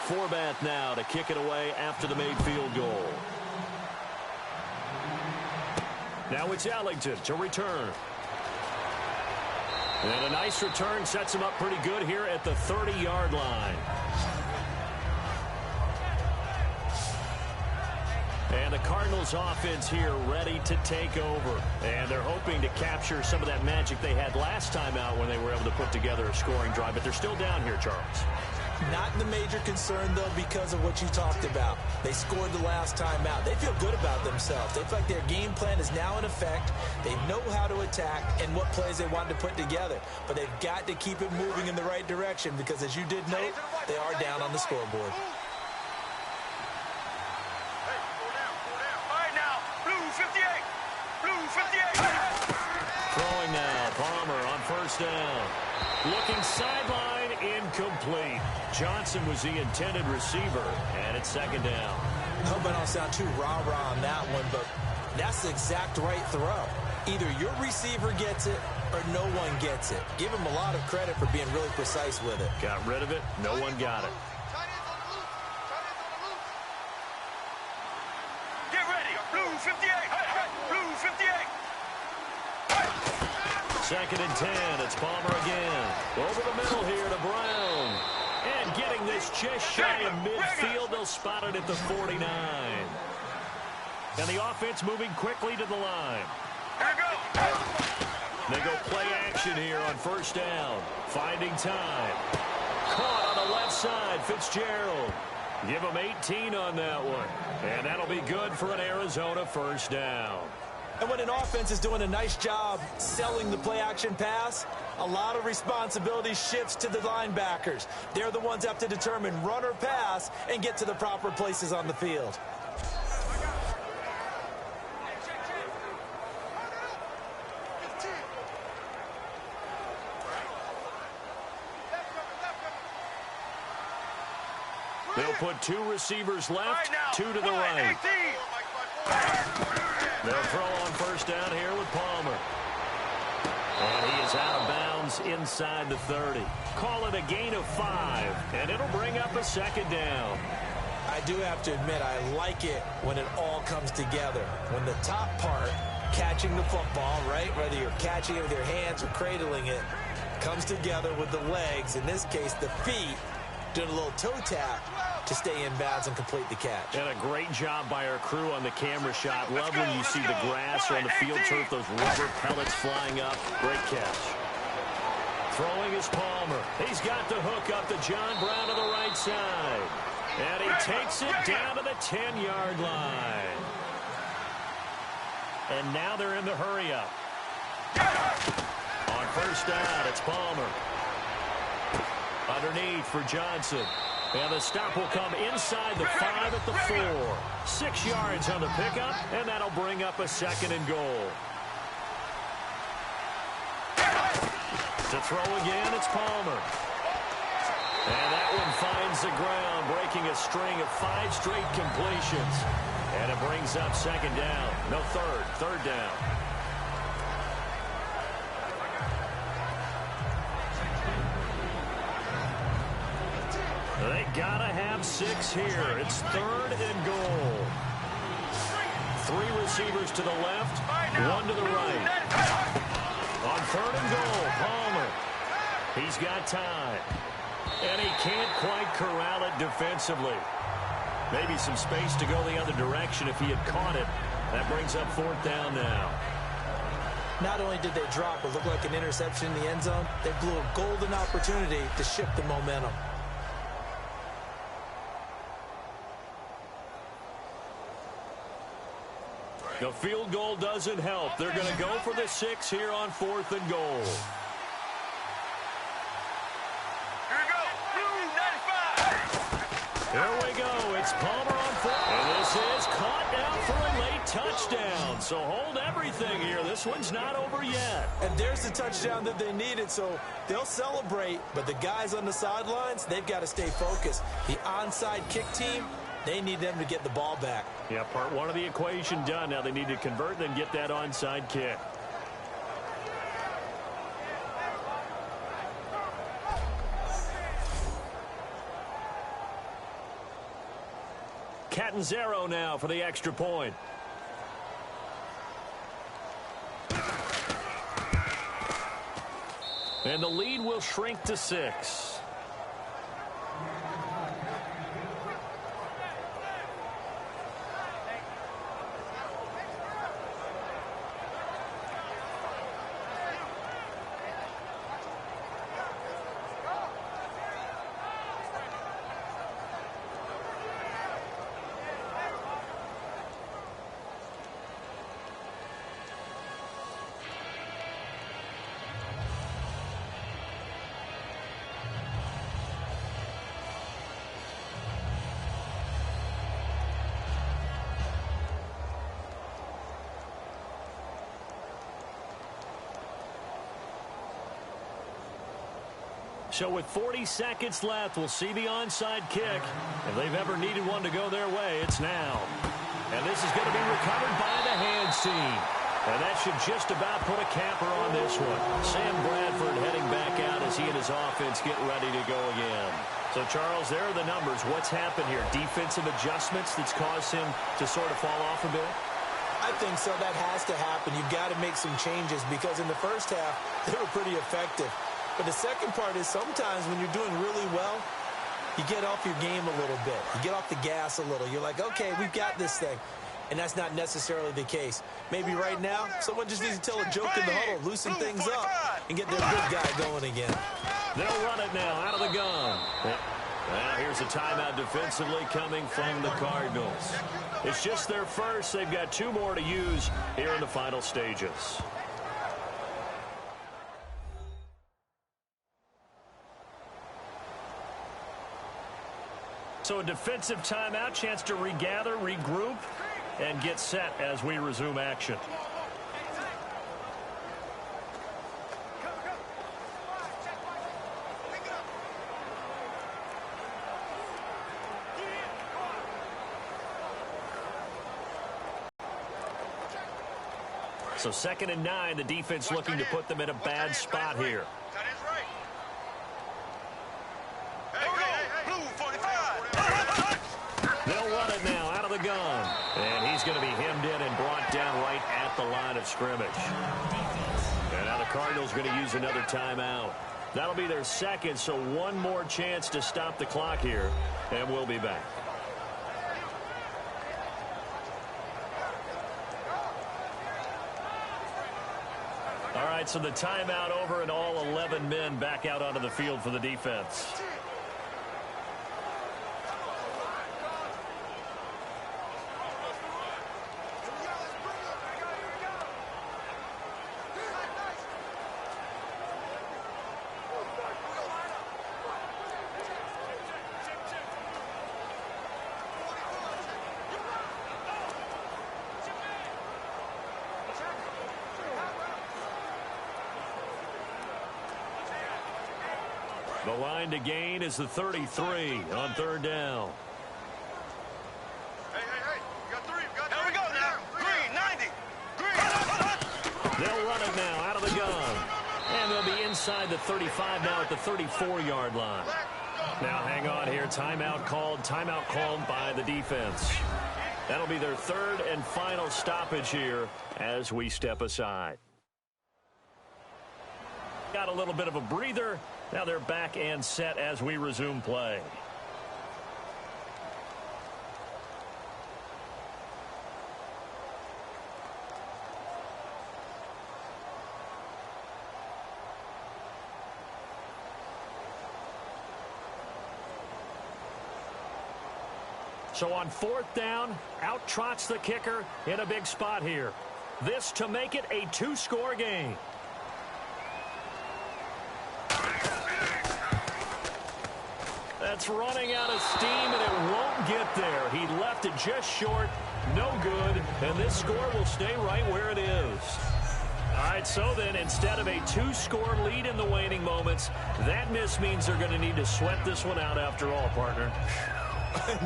Forbath now to kick it away after the made field goal. Now it's Ellington to return. And a nice return sets him up pretty good here at the 30-yard line. And the Cardinals offense here ready to take over. And they're hoping to capture some of that magic they had last time out when they were able to put together a scoring drive. But they're still down here, Charles. Not the major concern, though, because of what you talked about. They scored the last time out. They feel good about themselves. They feel like their game plan is now in effect. They know how to attack and what plays they want to put together. But they've got to keep it moving in the right direction because, as you did note, they are down on the scoreboard. Throwing now, Palmer on first down. Looking sideline, incomplete. Johnson was the intended receiver, and it's second down. I hope I don't sound too rah-rah on that one, but that's the exact right throw. Either your receiver gets it or no one gets it. Give him a lot of credit for being really precise with it. Got rid of it. No one got it. Get ready. Blue 58. Blue 58. Second and 10. It's Palmer again. Over the middle here to Brown. And getting this just shy of midfield. They'll spot it at the 49. And the offense moving quickly to the line. Here we go. They go play action here on first down. Finding time. Caught on the left side. Fitzgerald. Give him 18 on that one. And that'll be good for an Arizona first down. And when an offense is doing a nice job selling the play-action pass, a lot of responsibility shifts to the linebackers. They're the ones that have to determine run or pass and get to the proper places on the field. They'll put two receivers left, two to the right. They'll throw on first down here with Palmer. And he is out of bounds inside the 30. Call it a gain of 5, and it'll bring up a second down. I do have to admit, I like it when it all comes together. When the top part, catching the football, right, whether you're catching it with your hands or cradling it, comes together with the legs, in this case the feet, doing a little toe tap to stay in bounds and complete the catch. And a great job by our crew on the camera shot. Love when you see the grass or on the field turf, those rubber pellets flying up. Great catch. Throwing is Palmer. He's got the hook up to John Brown to the right side. And he takes it down to the 10-yard line. And now they're in the hurry-up. On first down, it's Palmer. Underneath for Johnson. And the stop will come inside the 5 at the 4. 6 yards on the pickup, and that'll bring up a second and goal. To throw again, it's Palmer. And that one finds the ground, breaking a string of 5 straight completions. And it brings up second down. No, third down. They gotta have 6 here. It's 3rd and goal. 3 receivers to the left, 1 to the right. On 3rd and goal, Palmer. He's got time. And he can't quite corral it defensively. Maybe some space to go the other direction if he had caught it. That brings up 4th down now. Not only did they drop what looked like an interception in the end zone, they blew a golden opportunity to shift the momentum. The field goal doesn't help. They're going to go for the 6 here on 4th and goal. Here we go. Blue 95. Here we go. It's Palmer on 4th. And this is caught down for a late touchdown. So hold everything here. This one's not over yet. And there's the touchdown that they needed, so they'll celebrate. But the guys on the sidelines, they've got to stay focused. The onside kick team, they need them to get the ball back. Yeah, part 1 of the equation done. Now they need to convert and get that onside kick. Catanzaro now for the extra point. And the lead will shrink to 6. So with 40 seconds left, we'll see the onside kick. If they've ever needed one to go their way, it's now. And this is going to be recovered by the hands team. And that should just about put a capper on this one. Sam Bradford heading back out as he and his offense get ready to go again. So, Charles, there are the numbers. What's happened here? Defensive adjustments that's caused him to sort of fall off a bit? I think so. That has to happen. You've got to make some changes because in the first half, they were pretty effective. But the second part is sometimes when you're doing really well, you get off your game a little bit. You get off the gas a little. You're like, okay, we've got this thing. And that's not necessarily the case. Maybe right now, someone just needs to tell a joke in the huddle, loosen things up, and get their good guy going again. They'll run it now out of the gun. Well, here's a timeout defensively coming from the Cardinals. It's just their first. They've got 2 more to use here in the final stages. So a defensive timeout, chance to regather, regroup, and get set as we resume action. So 2nd and 9, the defense looking to put them in a bad spot here. They'll run it now out of the gun. And he's going to be hemmed in and brought down right at the line of scrimmage. And now the Cardinals are going to use another timeout. That'll be their second, so one more chance to stop the clock here. And we'll be back. All right, so the timeout over and all 11 men back out onto the field for the defense. The line to gain is the 33 on 3rd down. Hey, you got 3. Here we go now. Green, 90. Green. They'll run it now out of the gun. And they'll be inside the 35 now at the 34-yard line. Now hang on here. Timeout called by the defense. That'll be their 3rd and final stoppage here as we step aside. Got a little bit of a breather. Now they're back and set as we resume play. So on 4th down, out trots the kicker in a big spot here. This to make it a 2-score game. That's running out of steam, and it won't get there. He left it just short, no good, and this score will stay right where it is. All right, so then instead of a 2-score lead in the waning moments, that miss means they're going to need to sweat this one out after all, partner.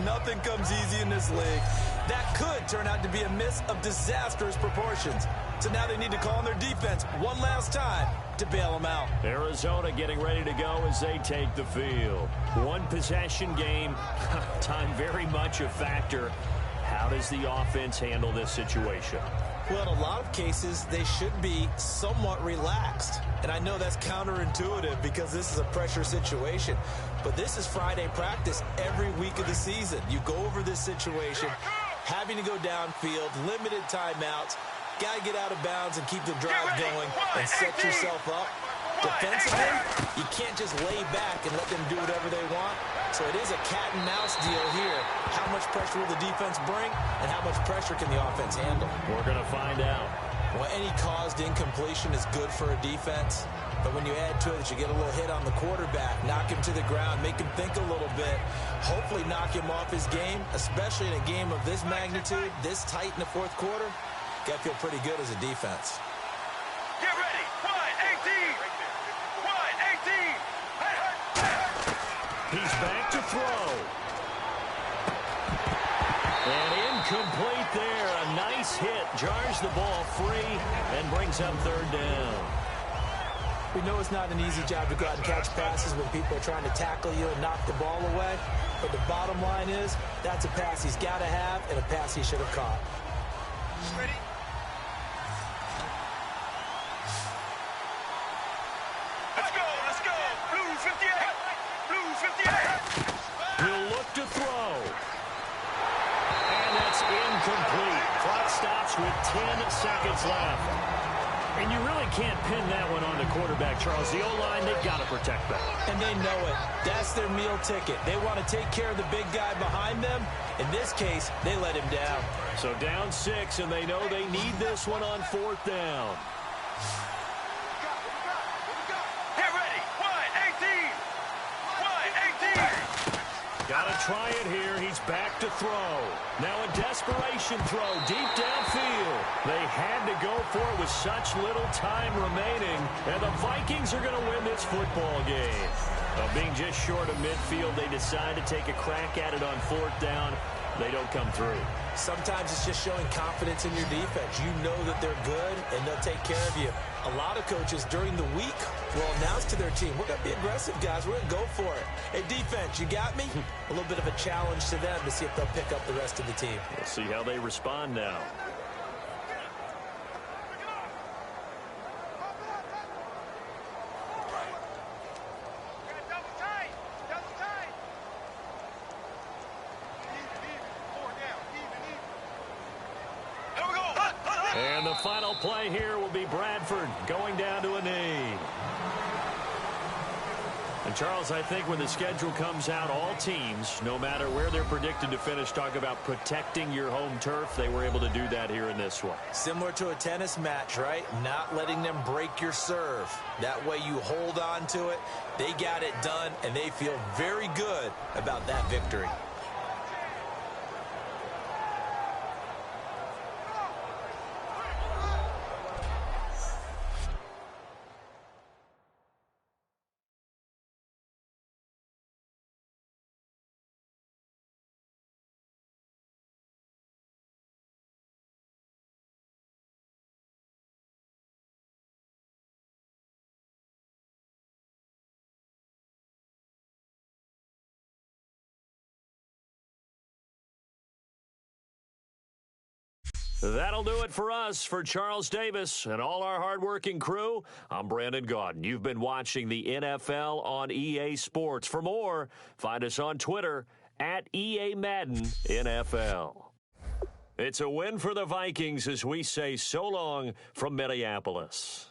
Nothing comes easy in this league. That could turn out to be a miss of disastrous proportions. So now they need to call on their defense one last time to bail them out. Arizona getting ready to go as they take the field. One possession game, time very much a factor. How does the offense handle this situation? Well, in a lot of cases, they should be somewhat relaxed. And I know that's counterintuitive because this is a pressure situation. But this is Friday practice every week of the season. You go over this situation, having to go downfield, limited timeouts, got to get out of bounds and keep the drive going and set yourself up. Defensively, you can't just lay back and let them do whatever they want. So it is a cat and mouse deal here. How much pressure will the defense bring, and how much pressure can the offense handle? We're going to find out. Well, any caused incompletion is good for a defense. But when you add to it that you get a little hit on the quarterback, knock him to the ground, make him think a little bit, hopefully knock him off his game, especially in a game of this magnitude, this tight in the fourth quarter, got to feel pretty good as a defense. Get ready. Wide 18. Wide 18. He's back to throw. And incomplete there. A nice hit. Jars the ball free and brings up third down. We know it's not an easy job to go out and catch passes when people are trying to tackle you and knock the ball away. But the bottom line is that's a pass he's got to have and a pass he should have caught. Ready? Let's go. Let's go. Blue 58. Blue 58. He'll look to throw. And that's incomplete. Clock stops with 10 seconds left. And you really can't pin that one on the quarterback, Charles. The O-line, they've got to protect that. And they know it. That's their meal ticket. They want to take care of the big guy behind them. In this case, they let him down. So down 6, and they know they need this one on fourth down. Get ready. Wide 18. Wide 18. Got to try it here. He's back to throw. Now a desperation throw deep downfield. They had to go for it with such little time remaining. And the Vikings are going to win this football game. Being just short of midfield, they decide to take a crack at it on fourth down. They don't come through. Sometimes it's just showing confidence in your defense. You know that they're good, and they'll take care of you. A lot of coaches during the week will announce to their team, we're going to be aggressive, guys. We're going to go for it. Hey, defense, you got me? A little bit of a challenge to them to see if they'll pick up the rest of the team. We'll see how they respond now. And the final play here will be Bradford going down to a knee. And, Charles, I think when the schedule comes out, all teams, no matter where they're predicted to finish, talk about protecting your home turf. They were able to do that here in this one. Similar to a tennis match, right? Not letting them break your serve. That way you hold on to it. They got it done, and they feel very good about that victory. That'll do it for us. For Charles Davis and all our hardworking crew, I'm Brandon Gaudin. You've been watching the NFL on EA Sports. For more, find us on Twitter at EA Madden NFL. It's a win for the Vikings as we say so long from Minneapolis.